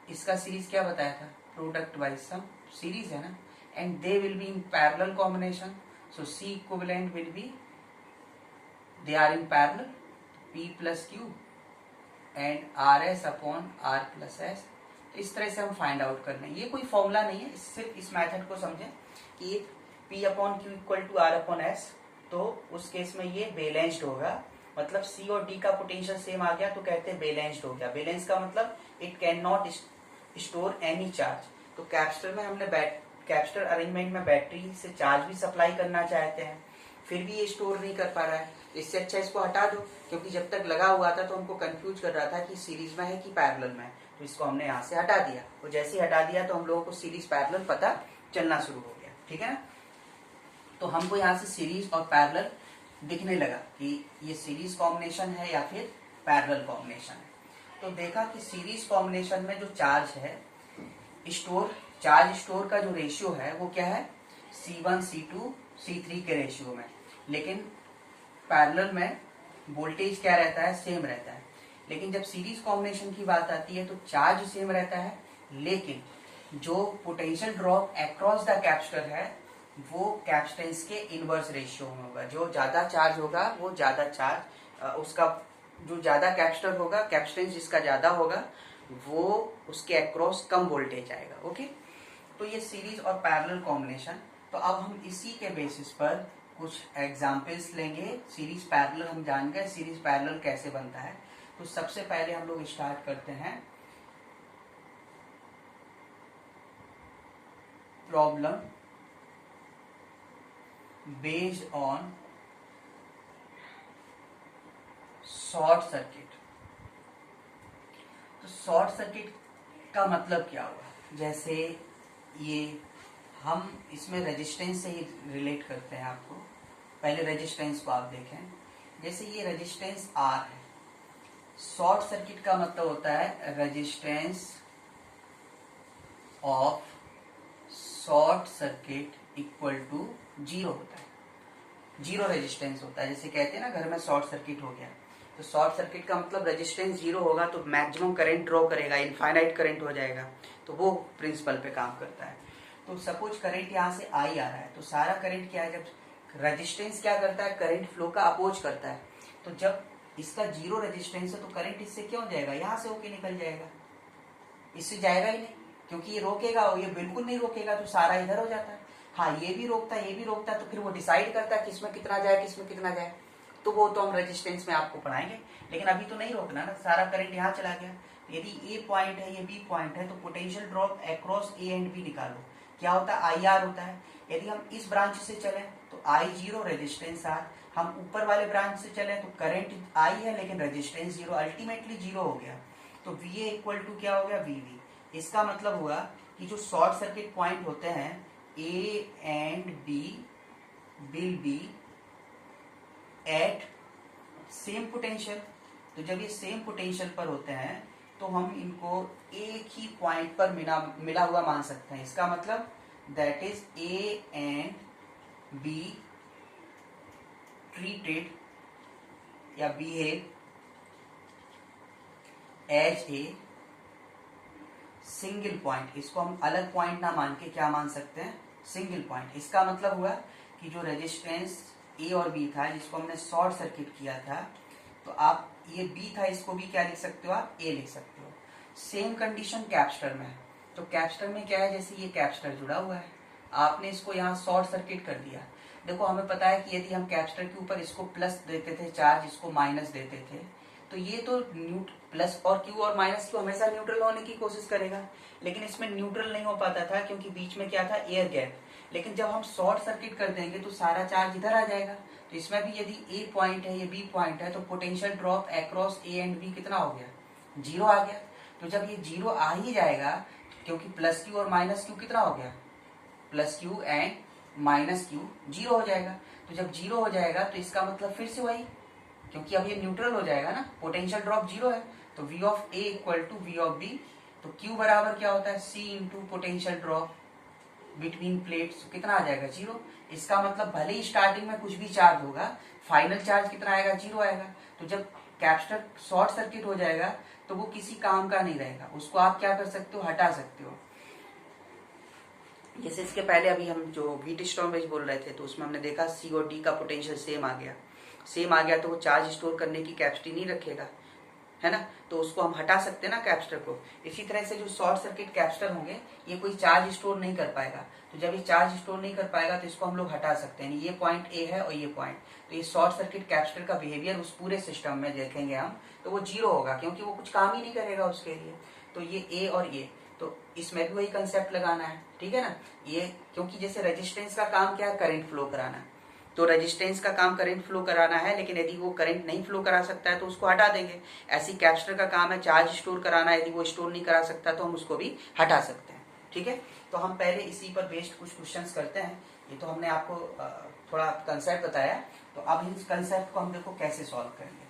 A: इसका सीरीज क्या बताया था, प्रोडक्ट वाइज सम, सीरीज है ना। And they will be in parallel combination, so C equivalent will be, they are in parallel, P plus Q and R S upon R plus S. तो इस तरह से हम फाइंड आउट कर लें। ये कोई फॉर्मूला नहीं है, सिर्फ इस मेथड को समझें कि P upon Q equal to R upon S, तो उस केस में ये बैलेंस्ड होगा, मतलब C और D का पोटेंशियल सेम आ गया तो कहते हैं बैलेंस्ड हो गया। बैलेंस का मतलब it can not store any charge. तो कैपेसिटर में हमने कैपेसिटर अरेंजमेंट में बैटरी से चार्ज भी सप्लाई करना चाहते हैं, फिर भी ये स्टोर नहीं कर पा रहा है। इससे अच्छा इसको हटा दो, क्योंकि जब तक लगा हुआ था तो हमको कंफ्यूज कर रहा था कि सीरीज में है कि पैरेलल में है। तो इसको हमने यहाँ से हटा दिया, और जैसे ही हटा दिया तो हम लोगों को सीरीज पैरेलल पता चलना शुरू हो गया। ठीक है ना, तो हमको यहाँ से सीरीज और पैरेलल दिखने लगा कि ये सीरीज कॉम्बिनेशन है या फिर पैरेलल कॉम्बिनेशन है। तो देखा कि सीरीज कॉम्बिनेशन में जो चार्ज है चार्ज स्टोर का जो रेशियो है वो क्या है, C1 C2 C3 के रेशियो में। लेकिन पैरेलल में वोल्टेज क्या रहता है, सेम रहता है। लेकिन जब सीरीज कॉम्बिनेशन की बात आती है तो चार्ज सेम रहता है, लेकिन जो potential drop across the capacitor है वो कैपेसिटेंस के इनवर्स रेशियो में होगा। जो ज्यादा चार्ज होगा वो ज्यादा चार्ज उसका जो ज्यादा कैपेसिटर होगा, कैपेसिटेंस जिसका ज्यादा होगा वो उसके अक्रॉस कम वोल्टेज आएगा। ओके, तो ये सीरीज और पैरेलल कॉम्बिनेशन। तो अब हम इसी के बेसिस पर कुछ एग्जाम्पल्स लेंगे। सीरीज पैरेलल हम जान गए, सीरीज पैरेलल कैसे बनता है। तो सबसे पहले हम लोग स्टार्ट करते हैं problem based on short circuit. तो शॉर्ट सर्किट का मतलब क्या हुआ, जैसे ये हम इसमें रेजिस्टेंस से ही रिलेट करते हैं। आपको पहले रेजिस्टेंस को आप देखें, जैसे ये रेजिस्टेंस R है। शॉर्ट सर्किट का मतलब होता है resistance of short circuit equal to 0 होता है, 0 रेजिस्टेंस होता है। जैसे कहते हैं ना घर में शॉर्ट सर्किट हो गया, तो शॉर्ट सर्किट का मतलब रेजिस्टेंस 0 होगा तो मैक्सिमम करंट ड्रॉ करेगा, इनफाइनाइट करंट हो जाएगा। तो वो प्रिंसिपल पे काम करता है। तो सपोज करंट यहाँ से I आ रहा है, तो सारा करंट क्या है, जब रेजिस्टेंस क्या करता है, करंट फ्लो का अपोज करता है। तो जब इसका 0 रेजिस्टेंस है तो करंट इससे क्यों जाएगा, यहाँ से होके निकल जाएगा, इससे जाएगा ही नहीं, क्योंकि ये रोकेगा, ये बिल्कुल नहीं रोकेगा तो सारा इधर हो जाता है। हाँ, ये भी रोकता है, ये भी रोकता है, तो फिर वो डिसाइड करता है किसमें कितना जाए, किसमें कितना जाए। तो वो तो हम रेजिस्टेंस में आपको पढ़ाएंगे, लेकिन अभी तो नहीं रोकना ना, सारा करंट यहाँ चला गया। यदि ए पॉइंट है, ये बी पॉइंट है, तो potential drop across A and B निकालो, क्या होता है, IR होता है। यदि हम इस ब्रांच से चले तो I0 रेजिस्टेंस R, हम ऊपर वाले ब्रांच से चले तो करंट I है लेकिन रेजिस्टेंस 0, अल्टीमेटली 0 हो गया। तो VA इक्वल टू क्या हो गया, VV। इसका मतलब हुआ कि जो शॉर्ट सर्किट पॉइंट होते हैं A and B will be at same potential. तो जब ये सेम पोटेंशियल पर होते हैं तो हम इनको एक ही पॉइंट पर मिला हुआ मान सकते हैं। इसका मतलब that is A and B treated या behave as a single point. इसको हम अलग पॉइंट ना मान के क्या मान सकते हैं, सिंगल पॉइंट। इसका मतलब हुआ कि जो रेजिस्टेंस A और B था जिसको हमने शॉर्ट सर्किट किया था, तो आप ये B था, इसको भी क्या लिख सकते हो, आप A लिख सकते हो। सेम कंडीशन कैपेसिटर में है। तो कैपेसिटर में क्या है, जैसे ये कैपेसिटर जुड़ा हुआ है आपने इसको यहाँ शॉर्ट सर्किट कर दिया। देखो हमें पता है कि यदि हम कैपेसिटर के ऊपर इसको प्लस देते थे चार्ज, इसको माइनस देते थे, तो ये तो प्लस और क्यू और माइनस क्यू हमेशा न्यूट्रल होने की कोशिश करेगा, लेकिन इसमें न्यूट्रल नहीं हो पाता था क्योंकि बीच में क्या था, एयर गैप। लेकिन जब हम शॉर्ट सर्किट कर देंगे तो सारा चार्ज इधर आ जाएगा। तो इसमें भी यदि ए पॉइंट है, ये बी पॉइंट है, तो potential drop across A and B कितना हो गया, 0 आ गया। तो जब ये 0 आ ही जाएगा, क्योंकि प्लस क्यू और माइनस क्यू कितना हो गया, plus Q and minus Q 0 हो जाएगा। तो जब 0 हो जाएगा तो इसका मतलब फिर से वही, क्योंकि अब ये न्यूट्रल हो जाएगा ना, पोटेंशियल ड्रॉप 0 है, तो V of A equal to V of B। तो Q बराबर क्या होता है, C into potential drop between plates, कितना आ जाएगा, 0। इसका मतलब भले ही स्टार्टिंग में कुछ भी चार्ज होगा, फाइनल चार्ज कितना आएगा, 0 आएगा। तो जब कैपेसिटर शॉर्ट सर्किट हो जाएगा तो वो किसी काम का नहीं रहेगा, उसको आप क्या कर सकते हो, हटा सकते हो। जैसे इसके पहले अभी हम जो व्हीटस्टोन ब्रिज बोल रहे थे, तो उसमें हमने देखा C और D का पोटेंशियल सेम आ गया, तो वो चार्ज स्टोर करने की कैपेसिटी नहीं रखेगा, है ना, तो उसको हम हटा सकते हैं ना कैपेसिटर को। इसी तरह से जो शॉर्ट सर्किट कैपेसिटर होंगे, ये कोई चार्ज स्टोर नहीं कर पाएगा। तो जब ये चार्ज स्टोर नहीं कर पाएगा तो इसको हम लोग हटा सकते हैं। ये पॉइंट ए है और ये पॉइंट, तो ये शॉर्ट सर्किट कैपेसिटर का बिहेवियर उस पूरे सिस्टम में देखेंगे हम, तो वो 0 होगा, क्योंकि वो कुछ काम ही नहीं करेगा उसके लिए। तो ये ए और ये, तो इसमें भी वही कंसेप्ट लगाना है, ठीक है ना। ये क्योंकि जैसे रेजिस्टेंस का काम क्या है, करंट फ्लो कराना है, तो रेजिस्टेंस का काम करंट फ्लो कराना है, लेकिन यदि वो करंट नहीं फ्लो करा सकता है तो उसको हटा देंगे। ऐसी कैपेसिटर का काम है चार्ज स्टोर कराना, यदि वो स्टोर नहीं करा सकता तो हम उसको भी हटा सकते हैं, ठीक है। तो हम पहले इसी पर बेस्ड कुछ क्वेश्चंस करते हैं। ये तो हमने आपको थोड़ा कंसेप्ट बताया, तो अब इस कंसेप्ट को हम देखो कैसे सॉल्व करेंगे।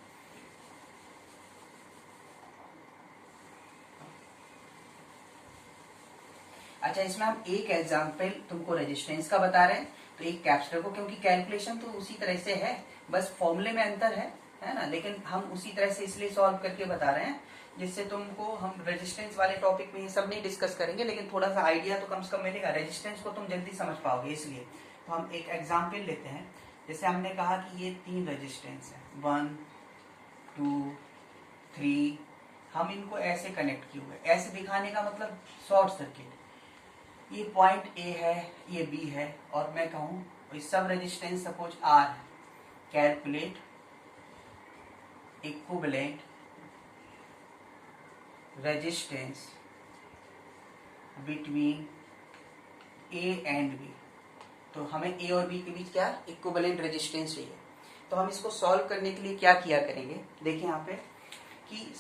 A: अच्छा, इसमें हम एक एग्जाम्पल तुमको रेजिस्टेंस का बता रहे हैं, तो एक कैपेसिटर को, क्योंकि कैलकुलेशन तो उसी तरह से है, बस फॉर्मूले में अंतर है ना, लेकिन हम उसी तरह से इसलिए सॉल्व करके बता रहे हैं जिससे तुमको, हम रेजिस्टेंस वाले टॉपिक में ये सब नहीं डिस्कस करेंगे, लेकिन थोड़ा सा आइडिया तो कम से कम मिलेगा, रेजिस्टेंस को तुम जल्दी समझ पाओगे इसलिए। तो हम एक एग्जाम्पल लेते हैं। जैसे हमने कहा कि ये 3 रेजिस्टेंस है, 1 2 3, हम इनको ऐसे कनेक्ट किए हुए, ऐसे दिखाने का मतलब शॉर्ट सर्किट। ये पॉइंट ए है, ये बी है, और मैं कहूं सब रेजिस्टेंस सपोज आर है। Calculate equivalent resistance between A and B. तो हमें ए और बी के बीच क्या, इक्विवेलेंट रेजिस्टेंस चाहिए। तो हम इसको सॉल्व करने के लिए क्या किया करेंगे, देखिए यहाँ पे कि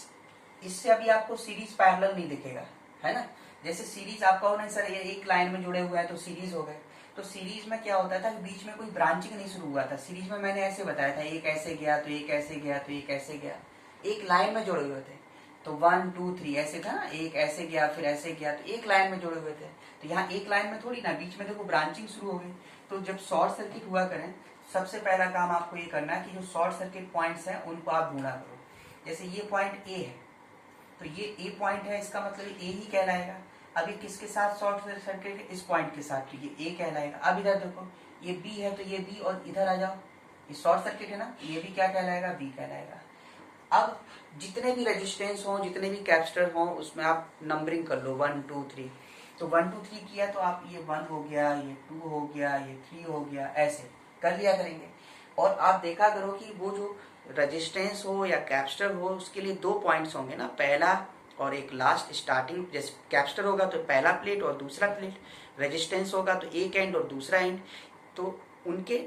A: इससे अभी आपको सीरीज पैरेलल नहीं दिखेगा, है ना। जैसे सीरीज आपका हो, नहीं सर ये एक लाइन में जुड़े हुए हैं तो सीरीज हो गए। तो सीरीज में क्या होता था कि बीच में कोई ब्रांचिंग नहीं शुरू हुआ था। सीरीज में मैंने ऐसे बताया था, एक ऐसे गया तो एक ऐसे गया तो एक ऐसे गया, एक लाइन में जुड़े हुए थे। तो 1 2 3 ऐसे था ना, एक ऐसे गया फिर ऐसे गया, तो एक लाइन में जुड़े हुए थे। तो यहाँ एक लाइन में थोड़ी ना, बीच में देखो ब्रांचिंग शुरू हो गई। तो जब शॉर्ट सर्किट हुआ करें, सबसे पहला काम आपको ये करना है कि जो शॉर्ट सर्किट पॉइंट्स हैं उनको आप ढूंढा करो। जैसे ये पॉइंट ए है, तो ये ए पॉइंट है, इसका मतलब ए ही कहलाएगा। अभी किसके साथ शॉर्ट सर्किट है, इस पॉइंट के साथ, तो ये ए कहलाएगा। अब इधर देखो ये बी है, तो ये बी, और इधर आ जाओ, ये शॉर्ट सर्किट है ना, ये भी क्या कहलाएगा, बी कहलाएगा। अब जितने भी रेजिस्टेंस हो, जितने भी कैपेसिटर हो, उसमें आप नंबरिंग कर लो 1 2 3। तो 1 2 3 किया तो आप ये 1 हो गया, ये 2 हो गया, ये 3 हो गया, ऐसे कर लिया करेंगे। और आप देखा करो कि वो जो रेजिस्टेंस हो या कैपेसिटर हो, उसके लिए 2 पॉइंट्स होंगे ना, पहला और एक लास्ट स्टार्टिंग। जैसे कैपेसिटर होगा तो पहला प्लेट और दूसरा प्लेट, रेजिस्टेंस होगा तो एक एंड और दूसरा एंड। तो उनके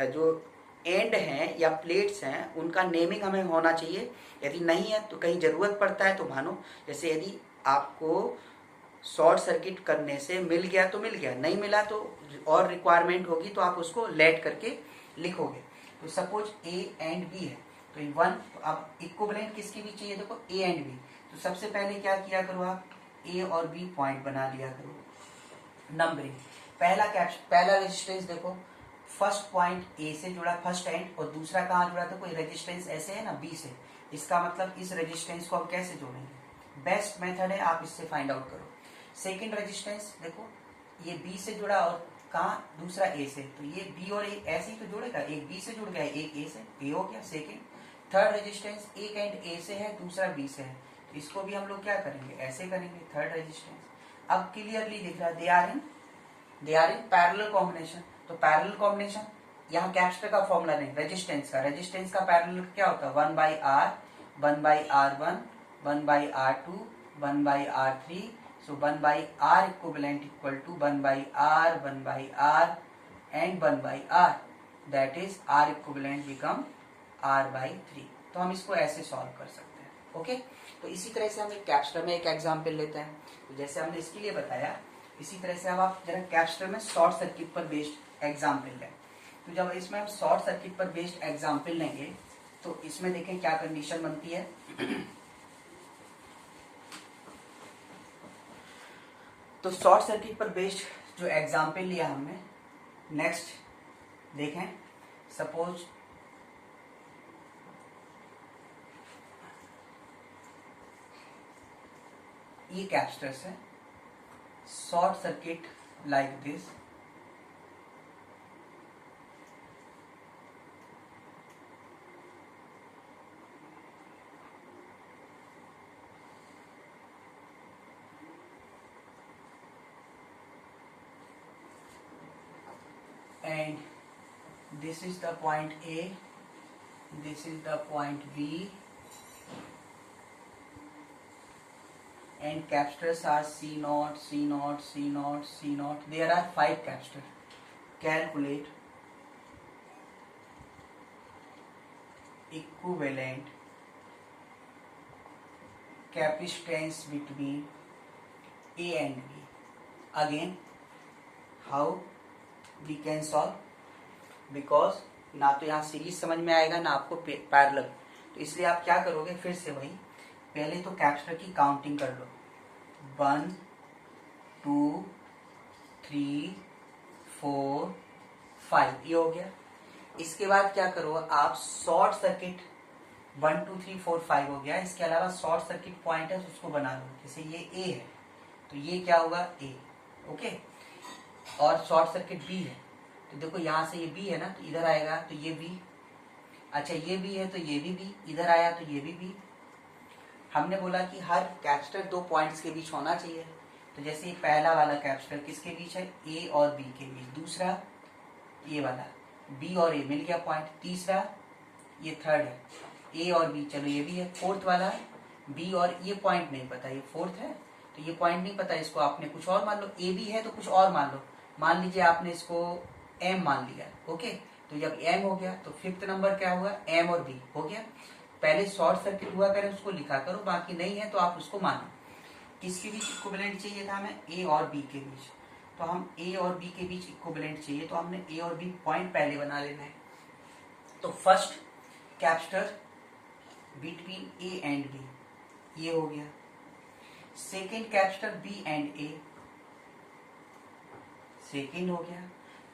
A: जो एंड हैं या प्लेट्स हैं, उनका नेमिंग हमें होना चाहिए। यदि नहीं है तो कहीं जरूरत पड़ता है तो मानो, जैसे यदि आपको शॉर्ट सर्किट करने से मिल गया तो मिल गया, नहीं मिला तो और रिक्वायरमेंट होगी तो आप उसको लेट करके लिखोगे। तो सपोज ए एंड बी है, तो 1, अब इक्विवेलेंट किसके बीच चाहिए, देखो ए एंड बी। तो सबसे पहले क्या किया करो, आप ए और बी पॉइंट बना लिया करो, नंबरिंग। पहला रेजिस्टेंस देखो, फर्स्ट पॉइंट ए से जुड़ा, फर्स्ट एंड, और दूसरा कहाँ जुड़ा था, कोई रेजिस्टेंस ऐसे है ना बी से। इसका मतलब इस रेजिस्टेंस को हम कैसे जोड़ेंगे, बेस्ट मेथड है आप इससे फाइंड आउट करो। सेकेंड रेजिस्टेंस देखो, ये बी से जुड़ा और कहाँ, दूसरा ए से, तो ये बी और ए ऐसे ही तो जुड़ेगा, एक बी से जुड़ गया, एक ए से, ए हो गया सेकेंड। थर्ड रेजिस्टेंस एक एंड ए से है, दूसरा बी से है, तो इसको भी हम लोग क्या करेंगे, ऐसे करेंगे, थर्ड रेजिस्टेंस। अब क्लियरली दिख रहा है, they are in they are in parallel combination. तो पैरेलल कॉम्बिनेशन, यहाँ कैपेसिटर का फॉर्मूला नहीं, रेजिस्टेंस का पैरेलल क्या होता है, 1/R, 1/R1, 1/R2, 1/R3। So 1/R equivalent equal to 1/R, 1/R and 1/R, that is R equivalent become R/3। तो हम इसको ऐसे सॉल्व कर सकते हैं। ओके, तो इसी तरह से हम एक कैपेसिटर में एक एग्जांपल लेते हैं। तो जैसे हमने इसके लिए बताया, इसी तरह से अब आप जरा कैपेसिटर में शॉर्ट सर्किट पर बेस्ड एग्जांपल लें। तो जब इसमें हम शॉर्ट सर्किट पर बेस्ड एग्जांपल लेंगे तो इसमें देखें क्या कंडीशन बनती है। तो शॉर्ट सर्किट पर बेस्ड जो एग्जांपल लिया हमने, नेक्स्ट देखें, सपोज ये कैपेसिटर से short circuit like this, and this is the point A, this is the point B, and capacitors are C0, C0, C0, C0. There are 5 capacitors. Calculate equivalent capacitance between A and B. Again, how we can solve? Because ना तो यहाँ series समझ में आएगा ना आपको parallel, तो इसलिए आप क्या करोगे, फिर से वही, पहले तो कैपेसिटर की काउंटिंग कर लो, 1 2 3 4 5, ये हो गया। इसके बाद क्या करो आप, शॉर्ट सर्किट 1 2 3 4 5 हो गया। इसके अलावा शॉर्ट सर्किट पॉइंट है उसको बना लो, जैसे ये A है तो ये क्या होगा A, ओके। और शॉर्ट सर्किट B है तो देखो यहाँ से ये B है ना, तो इधर आएगा तो ये B, अच्छा ये B है तो ये भी B, इधर आया तो ये भी B। हमने बोला कि हर कैपेसिटर 2 पॉइंट्स के बीच होना चाहिए, तो जैसे पहला वाला कैपेसिटर किसके बीच है, A और B के बीच, दूसरा ये वाला B और A मिल गया पॉइंट, तीसरा ये थर्ड है A और B, चलो ये भी है, फोर्थ वाला B और ये पॉइंट नहीं पता, ये फोर्थ है तो ये पॉइंट नहीं पता, इसको आपने कुछ और मान लो, A भी है तो कुछ और मान लो, मान लीजिए आपने इसको M मान लिया, ओके। तो जब M हो गया तो फिफ्थ नंबर क्या हुआ, M और B हो गया। पहले शॉर्ट सर्किट हुआ करे उसको लिखा करो, बाकी नहीं है तो आप उसको मानो। किसके बीच इक्विवेलेंट चाहिए था हमें, A और B के बीच, तो हम A और B के बीच इक्विवेलेंट चाहिए, तो हमने A और B पॉइंट पहले बना लेना है। तो first capacitor between A and B, ये हो गया। Second capacitor B and A, second हो गया।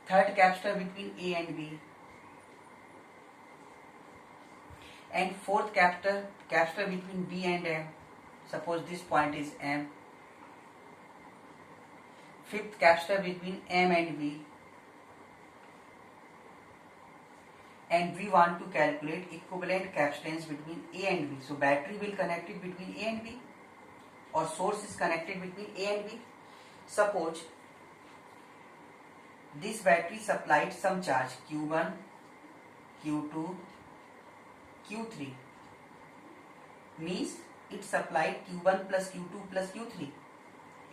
A: Third capacitor between A and B, and fourth capacitor between B and M, suppose this point is M. Fifth capacitor between M and B, and we want to calculate equivalent capacitance between A and B. So battery will connect it between A and B, or source is connected between A and B. Suppose this battery supplied some charge Q1, Q2, Q3, means it supplied Q1 plus Q2 plus Q3,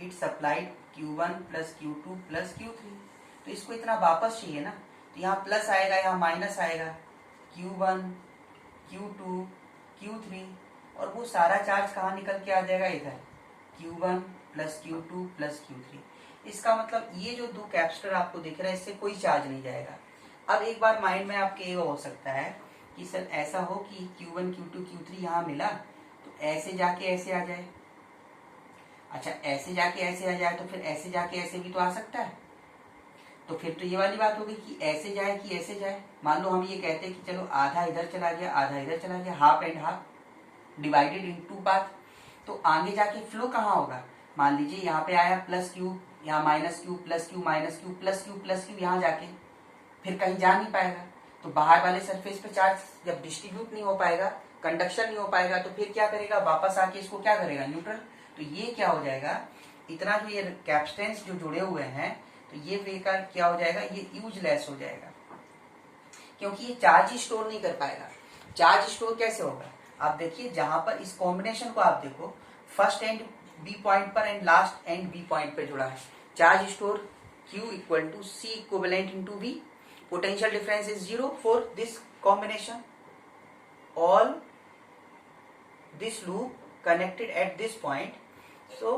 A: it supplied Q1 plus Q2 plus Q3। तो इसको इतना वापस चाहिए ना, तो यहाँ plus आएगा यहाँ माइनस आएगा, Q1 Q2 Q3, और वो सारा चार्ज कहाँ निकल के आ जाएगा, इधर Q1 plus Q2 plus Q3। इसका मतलब ये जो 2 कैपेसिटर आपको दिख रहा है इससे कोई चार्ज नहीं जाएगा। अब एक बार माइंड में आपके ये हो सकता है कि सर ऐसा हो कि Q1 Q2 Q3 यहाँ मिला तो ऐसे जाके ऐसे आ जाए, अच्छा ऐसे जाके ऐसे आ जाए तो फिर ऐसे जाके ऐसे भी तो आ सकता है। तो फिर तो ये वाली बात होगी कि ऐसे जाए कि ऐसे जाए। मान लो हम ये कहते हैं कि चलो आधा इधर चला गया आधा इधर चला गया, half and half divided in 2 part, तो आगे जाके फ्लो कहाँ होगा, मान लीजिए यहाँ पे आया प्लस Q, यहाँ minus Q plus Q minus Q plus Q plus Q, यहाँ जाके फिर कहीं जा नहीं पाएगा। तो बाहर वाले सरफेस पे चार्ज जब डिस्ट्रीब्यूट नहीं हो पाएगा, कंडक्शन नहीं हो पाएगा, तो फिर क्या करेगा, वापस आके इसको क्या करेगा, न्यूट्रल। तो ये क्या हो जाएगा, इतना जो ये कैपेसिटेंस जो जुड़े हुए हैं तो ये वेहिकल क्या हो जाएगा, ये यूजलेस हो जाएगा, क्योंकि ये चार्ज स्टोर नहीं कर पाएगा। चार्ज स्टोर कैसे होगा, आप देखिए जहां पर इस कॉम्बिनेशन को आप देखो, फर्स्ट एंड बी पॉइंट पर and last end B point पर जुड़ा है। Charge store Q equal to C equivalent into V, potential difference is 0 for this combination, all this loop connected at this point, so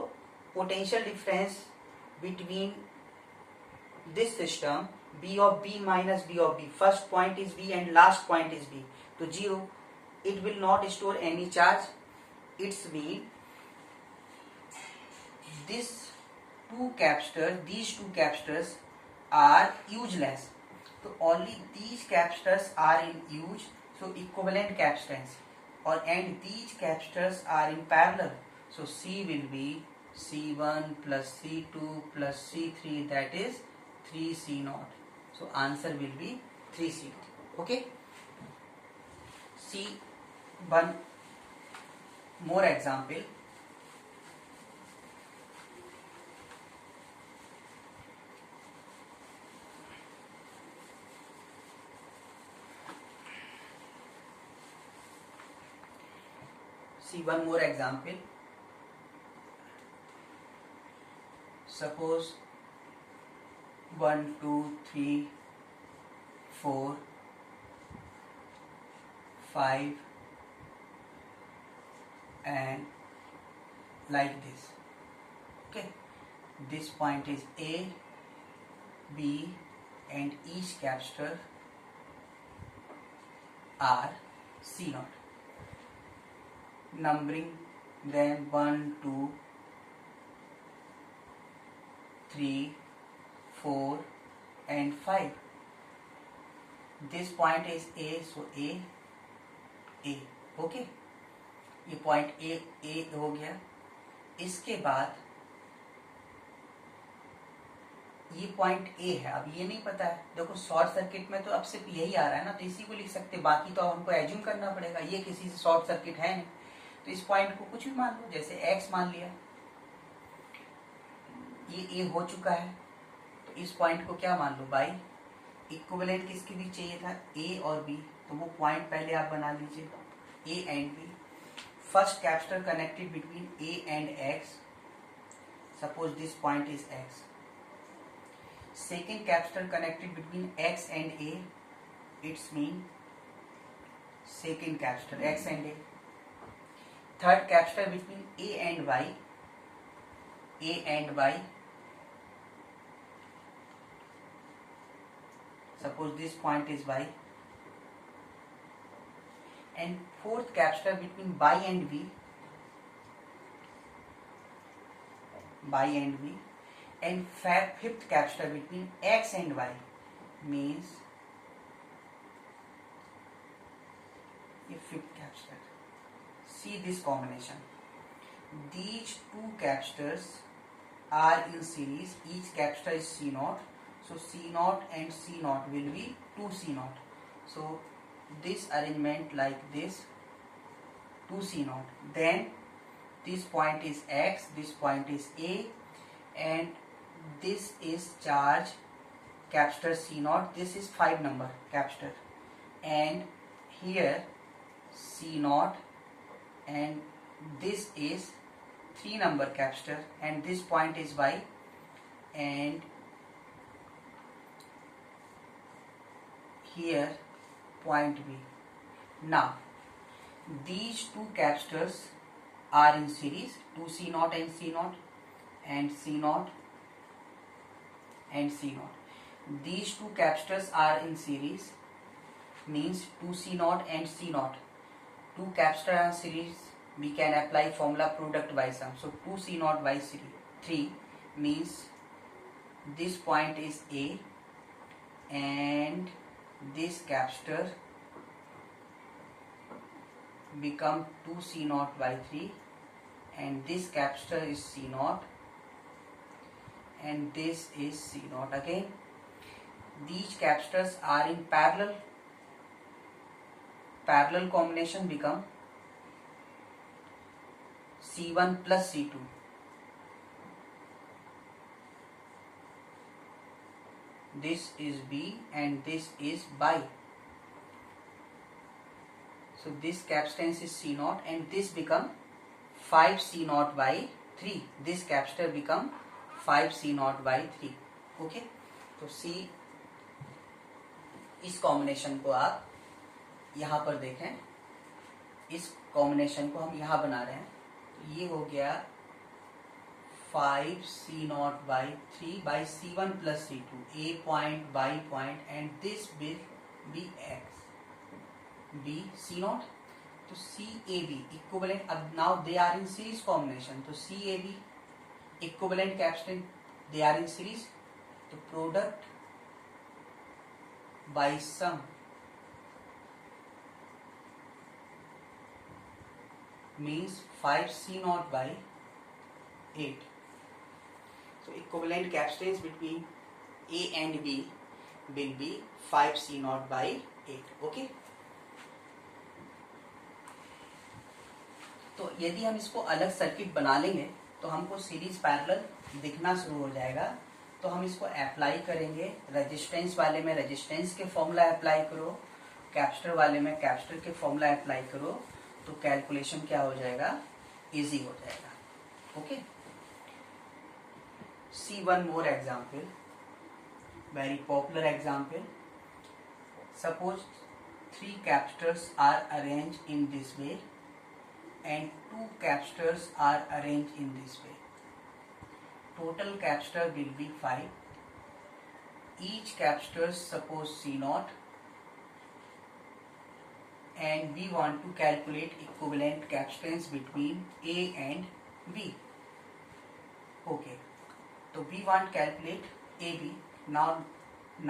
A: potential difference between this system B of B minus B of B, first point is B and last point is B, to 0. It will not store any charge. It's mean these two capacitors are useless, so only these capacitors are in use, so equivalent capacitance, or and these capacitors are in parallel, so C will be C1 plus C2 plus C3, that is 3C0. So answer will be 3C0. Okay, see one more example. See one more example. Suppose 1, 2, 3, 4, 5 and like this. Okay, this point is A, B and each capacitor are C0. Numbering them 1, 2, 3, 4 and 5. This point is A, so A. Okay, ये point ए हो गया। इसके बाद ये point A है, अब ये नहीं पता है, देखो शॉर्ट सर्किट में तो अब सिर्फ यही आ रहा है ना, तो इसी को लिख सकते, बाकी तो हमको एज्यूम करना पड़ेगा, ये किसी से शॉर्ट सर्किट है नहीं, तो इस पॉइंट को कुछ भी मान लो, जैसे एक्स मान लिया, ये ए हो चुका है, तो इस पॉइंट को क्या मान लो, बाई। इक्विवेलेंट किसके बीच चाहिए था, ए और बी, तो वो पॉइंट पहले आप बना लीजिए, A and B. First capacitor connected between A and X, suppose this point is X. Second capacitor connected between X and A, it's mean second capacitor X and A. Third capacitor between A and Y, suppose this point is Y. And fourth capacitor between Y and V, and fifth capacitor between X and Y, means a fifth capacitor. See this combination. These two capacitors are in series. Each capacitor is C0. So C0 and C0 will be 2C0. So this arrangement like this, 2C0. Then this point is X, this point is A, and this is charge capacitor C0, this is 5 number capacitor, and here C0, and this is 3 number capacitor, and this point is Y, and here point B. Now these two capacitors are in series, 2C0 and C0, and C0 and C0. These two capacitors are in series, means 2C0 and C0. Two capacitors are in series, we can apply formula product by sum. So 2C0 by 3 means this point is A, and this capacitor become 2C0 by 3, and this capacitor is C0, and this is C0 again. These capacitors are in parallel combination become C1 plus C2. this is B and this is by. So this capstance is C naught and this become 5 C naught by 3. This capstar become 5 C naught by 3. Okay, तो C इस combination को आप यहाँ पर देखें, इस combination को हम यहाँ बना रहे हैं, तो ये हो गया 5 C naught by 3 by C1 plus C2, A point by point, and this will be X, B C naught. तो CAB equivalent, अब now they are in series combination, तो CAB equivalent capstan they are in series, तो product by sum means 5 C naught by 8. So equivalent capstans between A and B will be 5 C naught by 8. Okay. तो यदि हम इसको अलग circuit बना लेंगे तो हमको सीरीज पैरेलल दिखना शुरू हो जाएगा। तो हम इसको अप्लाई करेंगे, रेजिस्टेंस वाले में रेजिस्टेंस के फॉर्मूला अप्लाई करो, कैपेसिटर वाले में कैपेसिटर के फॉर्मूला अप्लाई करो, तो कैलकुलेशन क्या हो जाएगा, इजी हो जाएगा। Okay, see one more example, very popular example. Suppose 3 capacitors are arranged in this way and 2 capacitors are arranged in this way. Total capacitor will be 5. Each capacitor suppose C0, and we want to calculate equivalent capacitance between A and B. Okay, so we want to calculate AB. Now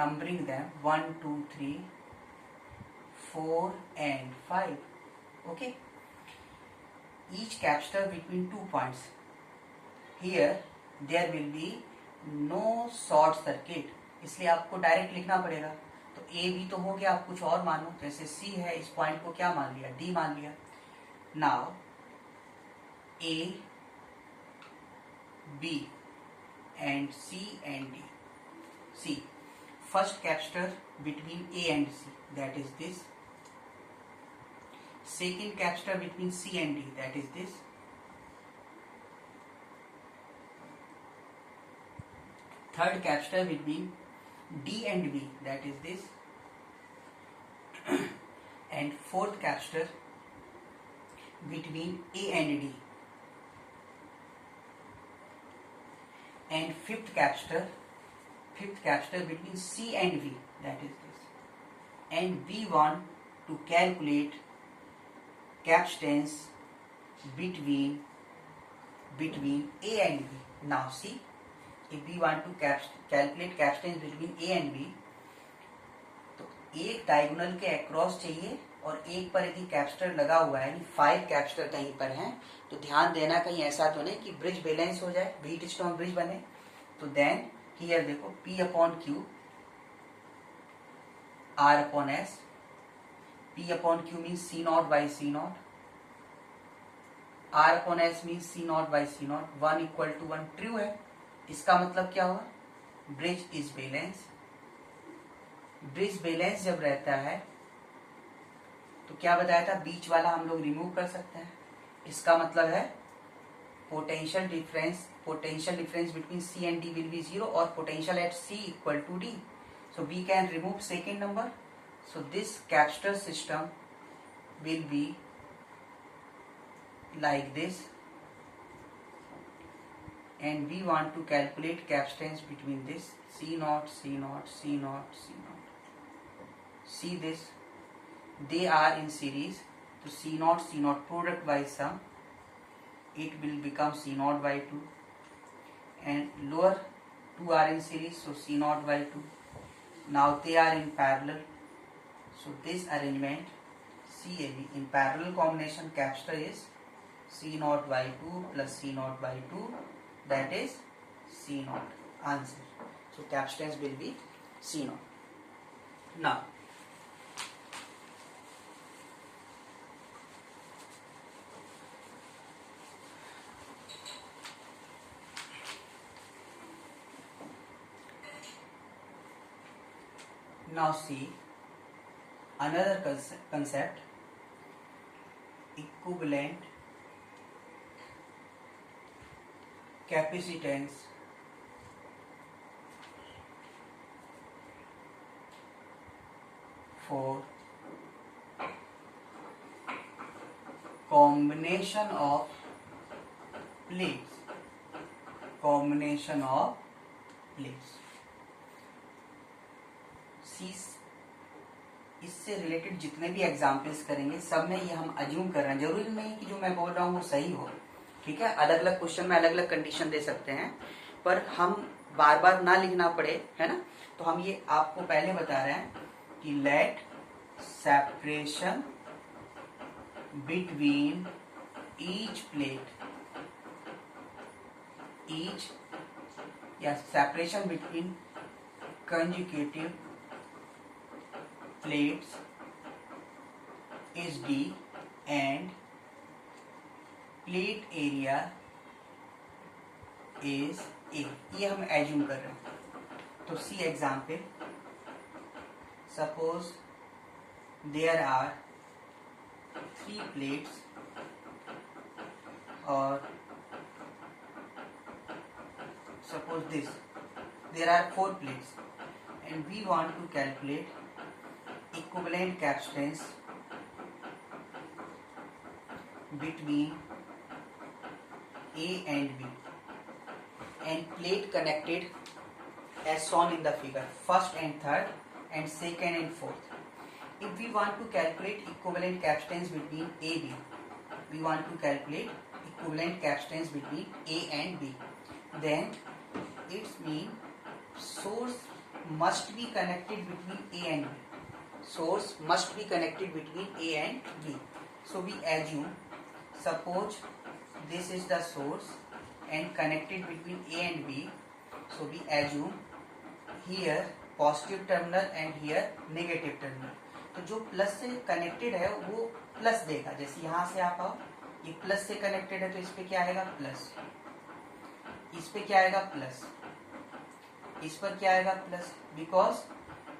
A: numbering them 1, 2, 3, 4 and 5. Okay, each capacitor between 2 points. Here there will be no short circuit, इसलिए आपको direct लिखना पड़ेगा। तो A B तो हो गया, आप कुछ और मानो, जैसे सी है, इस पॉइंट को क्या मान लिया, डी मान लिया। Now A B and C and D. See first capacitor between A and C, that is this. Second capacitor between C and D, that is this. Third capacitor between D and B, that is this, and fourth capacitor between A and D, and fifth capacitor between C and V, that is this. And we want to calculate capacitance between A and B. Now see, if we want to calculate capacitance between A and B, तो एक diagonal के across चाहिए और एक पर यदि capacitor लगा हुआ है, यानी 5 कैपेसिटर कहीं पर हैं, तो ध्यान देना कहीं ऐसा तो नहीं कि ब्रिज बैलेंस हो जाए, व्हीट स्टोन ब्रिज बने। तो देन हियर देखो P upon Q, R upon S, P upon Q means C nought by C nought, R upon S means C nought by C nought, 1 equal to 1 true है। इसका मतलब क्या हुआ, bridge is balance. Bridge balance जब रहता है तो क्या बताया था, बीच वाला हम लोग रिमूव कर सकते हैं। इसका मतलब है potential difference between C and D will be 0 और potential at C equal to D. So we can remove second number. So this capacitor system will be like this, and we want to calculate capacitance between this C naught, C naught, C naught, C naught. See this, they are in series, so C naught product by sum, it will become C naught by 2, and lower 2 are in series, so C naught by 2. Now they are in parallel, so this arrangement CAB in parallel combination capacitor is C naught by 2 plus C naught by 2, that is C naught. Answer. So capacitance will be C naught. Now Now see another concept, equivalent capacitance for combination of plates. Combination of plates. इससे related जितने भी examples करेंगे सब में ये हम assume कर रहे हैं, जरूरी नहीं कि जो मैं बोल रहा हूँ वो सही हो, ठीक है। अलग अलग क्वेश्चन में अलग अलग कंडीशन दे सकते हैं, पर हम बार बार ना लिखना पड़े, है ना। तो हम ये आपको पहले बता रहे हैं कि let separation between each plate, each या separation between conjugative plates is D and plate area is A, ये हम एज्यूम कर रहे हैं। तो see example, suppose there are 3 plates और suppose this there are 4 plates and we want to calculate equivalent capacitance between A and B and plate connected as shown in the figure, first and third and second and fourth. If we want to calculate equivalent capacitance between A B, we want to calculate equivalent capacitance between A and B, then it means source must be connected between A and B. Source must be connected between A and B. So we assume, suppose this is the source and connected between A and B. So we assume here positive terminal and here negative terminal. तो जो plus से connected है वो plus देगा, जैसे यहाँ से आप आओ, ये प्लस से कनेक्टेड है तो इस पे क्या आएगा प्लस, इस पे क्या आएगा प्लस, इस पर क्या आएगा प्लस, बिकॉज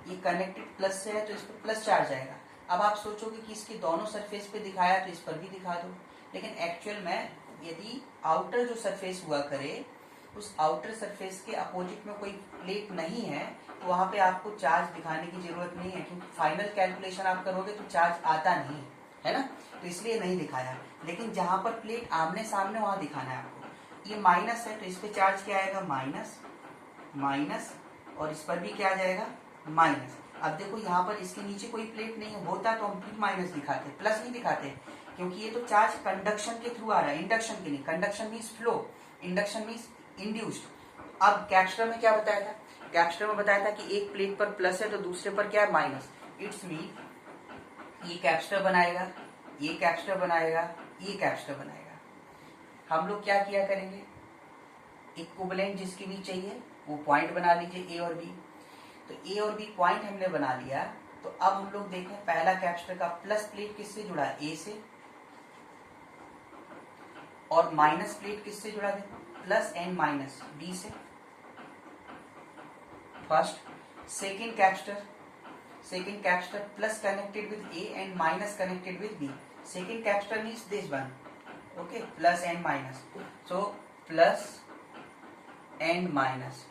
A: ये कनेक्टेड प्लस से है तो इस पर प्लस चार्ज आएगा। अब आप सोचोगे कि इसके दोनों सरफेस पे दिखाया तो इस पर भी दिखा दो, लेकिन एक्चुअल में यदि आउटर जो सरफेस हुआ करे उस आउटर सरफेस के अपोजिट में कोई प्लेट नहीं है तो वहां पे आपको चार्ज दिखाने की जरूरत नहीं है, क्योंकि फाइनल कैलकुलेशन आप करोगे तो चार्ज आता नहीं है ना, तो इसलिए नहीं दिखाया। लेकिन जहां पर प्लेट आमने सामने वहां दिखाना है आपको। ये माइनस है तो इस पे चार्ज क्या आएगा माइनस, माइनस, और इस पर भी क्या आ जाएगा माइनस। अब देखो यहाँ पर इसके नीचे कोई प्लेट नहीं होता तो हम भी माइनस दिखाते, प्लस नहीं दिखाते, क्योंकि ये तो चार्ज कंडक्शन के थ्रू आ रहा है, इंडक्शन के नहीं। Conduction means flow, induction means induced. अब कैपेसिटर में क्या बताया था, कैपेसिटर में बताया था कि एक प्लेट पर प्लस है तो दूसरे पर क्या है माइनस। इट्स मीन ये कैपेसिटर बनाएगा, ये कैपेसिटर बनाएगा, ये कैपेसिटर बनाएगा। हम लोग क्या किया करेंगे, इक्विवेलेंट जिसकी भी चाहिए वो पॉइंट बना लीजिए ए और बी। तो ए और बी पॉइंट हमने बना लिया, तो अब हम लोग देखें पहला कैपेसिटर का प्लस प्लेट किससे जुड़ा है ए से, और माइनस प्लेट किससे जुड़ा है प्लस एंड माइनस बी से, first. Second capacitor plus connected with A and minus connected with B. Second capacitor means this one, okay, plus and minus, so plus and minus.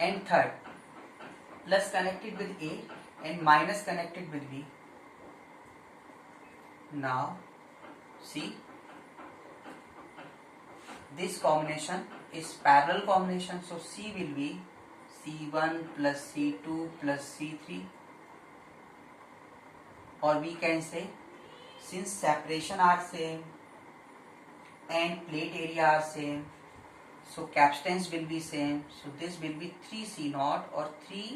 A: And third plus connected with A and minus connected with B. Now see, this combination is parallel combination, so C will be C1 plus C2 plus C3, or we can say since separation are same and plate area are same, so capacitance will be same, so this will be 3 C naught, or 3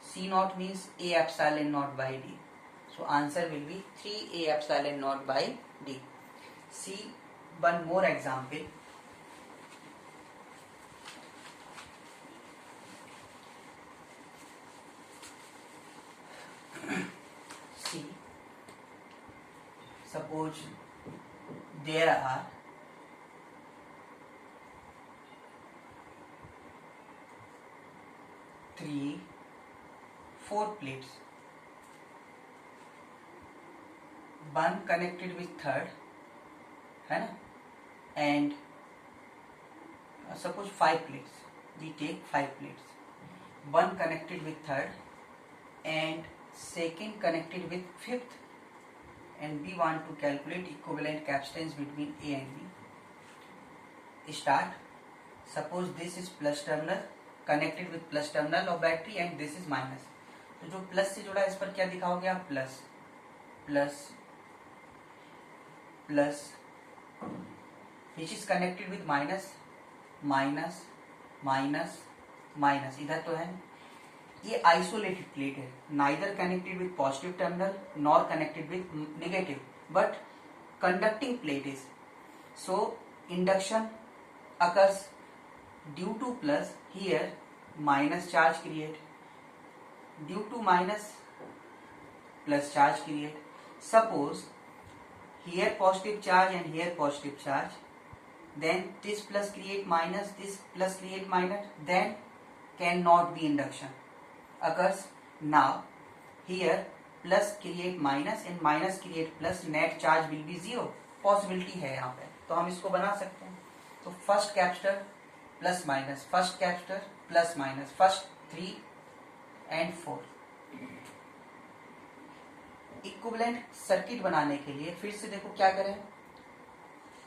A: C naught means A epsilon naught by D, so answer will be 3 A epsilon naught by D. See one more example. See, suppose there are 3, 4 plates, one connected with third, है ना, and suppose 5 plates, we take 5 plates, one connected with third and second connected with fifth, and we want to calculate equivalent capacitance between A and B. Start. Suppose this is plus terminal connected with plus terminal of battery and this is minus. तो जो plus से जुड़ा है इस पर क्या दिखाओगे आप? Plus plus plus, which is connected with minus minus minus minus, इधर तो है ये आइसोलेटेड प्लेट है, neither connected with positive terminal nor connected with negative, but conducting plate is, so induction occurs due to plus, here minus charge create, due to minus plus charge create. Suppose here positive charge and here positive charge, then this plus create minus, this plus create minus, then cannot be induction occurs. Now here plus create minus and minus create plus, net charge will be 0, possibility है यहाँ पे, तो हम इसको बना सकते हैं. तो first capacitor plus minus, first capacitor plus minus, first 3 and 4. Equivalent circuit बनाने के लिए फिर से देखो क्या करें,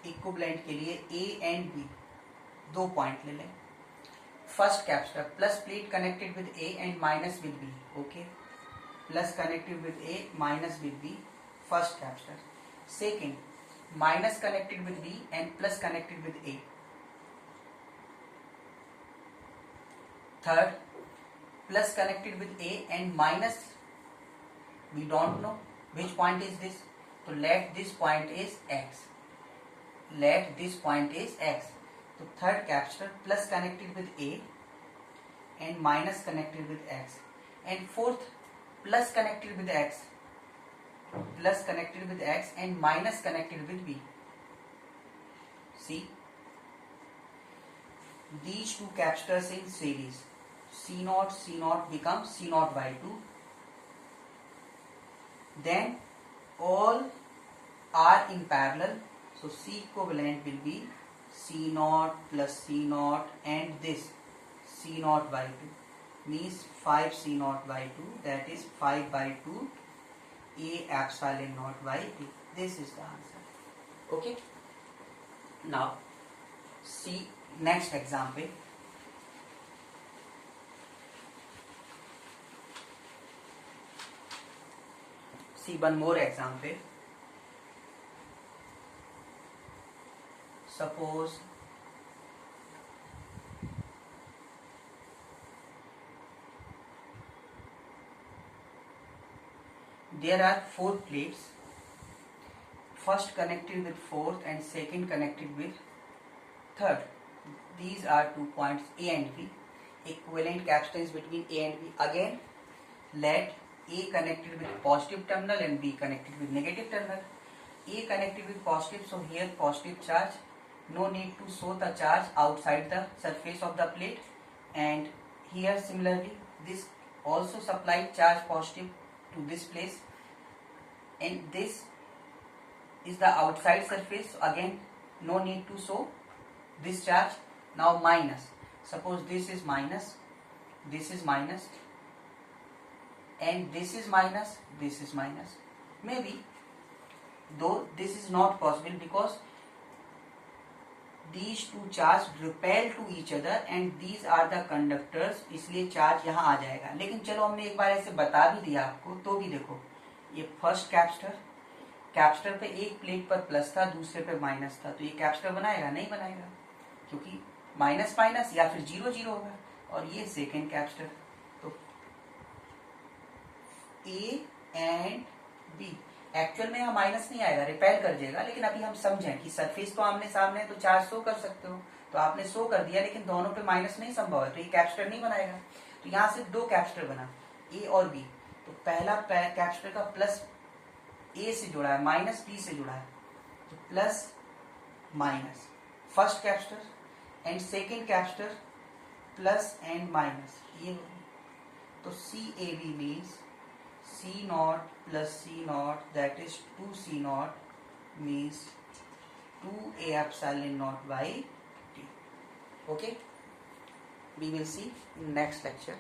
A: इक्विवेलेंट के लिए ए एंड बी 2 पॉइंट ले लें. First capacitor plus plate connected with A and minus with B, okay, plus connected with A minus with B, first capacitor. Second minus connected with B and plus connected with A. Third, plus connected with A and minus, we don't know which point is this, so let this point is X. Let this point is X. So third capacitor plus connected with A and minus connected with X, and fourth plus connected with X, plus connected with X and minus connected with B. See, these two capacitors in series, C0 becomes C0 by 2. Then all are in parallel, so C equivalent will be C0 plus C0 and this C0 by 2, means 5 C0 by 2, that is 5 by 2 A epsilon naught by B. This is the answer. Okay. Now see next example. See one more example. Suppose there are 4 plates, first connected with fourth and second connected with third. These are 2 points A and B. Equivalent capacitance between A and B. Again, let A connected with positive terminal and B connected with negative terminal. A connected with positive, so here positive charge. No need to show the charge outside the surface of the plate. And here similarly, this also supplied charge positive to this place. And this is the outside surface, so again no need to show this charge. Now minus, suppose this is minus, this is minus, and this is minus, this is minus. Maybe though this is not possible because these two charge repel to each other and these are the conductors, इसलिए charge यहाँ आ जाएगा. लेकिन चलो हमने एक बार ऐसे बता भी दिया आपको, तो भी देखो ये फर्स्ट कैपेसिटर पे एक प्लेट पर प्लस था, दूसरे पे माइनस था, तो ये कैपेसिटर बनाएगा? नहीं बनाएगा, क्योंकि माइनस माइनस या फिर 0 0 होगा. और ये सेकेंड कैपेसिटर, तो ए एंड बी, एक्चुअल में यहाँ माइनस नहीं आएगा, रिपेल कर जाएगा. लेकिन अभी हम समझें कि सरफेस तो आमने सामने, तो चार्ज शो कर सकते हो, तो आपने शो कर दिया, लेकिन दोनों पे माइनस नहीं संभव है, तो ये कैपेसिटर नहीं बनाएगा. तो यहाँ से 2 कैपेसिटर बना, ए और बी. तो पहला कैपेसिटर का प्लस ए से जुड़ा है, माइनस बी से जुड़ा है, तो plus minus first capacitor and second capacitor plus and minus, ये तो CAB means C naught plus C naught, that is 2C naught, means 2A epsilon naught by T. Okay, we will see in next lecture.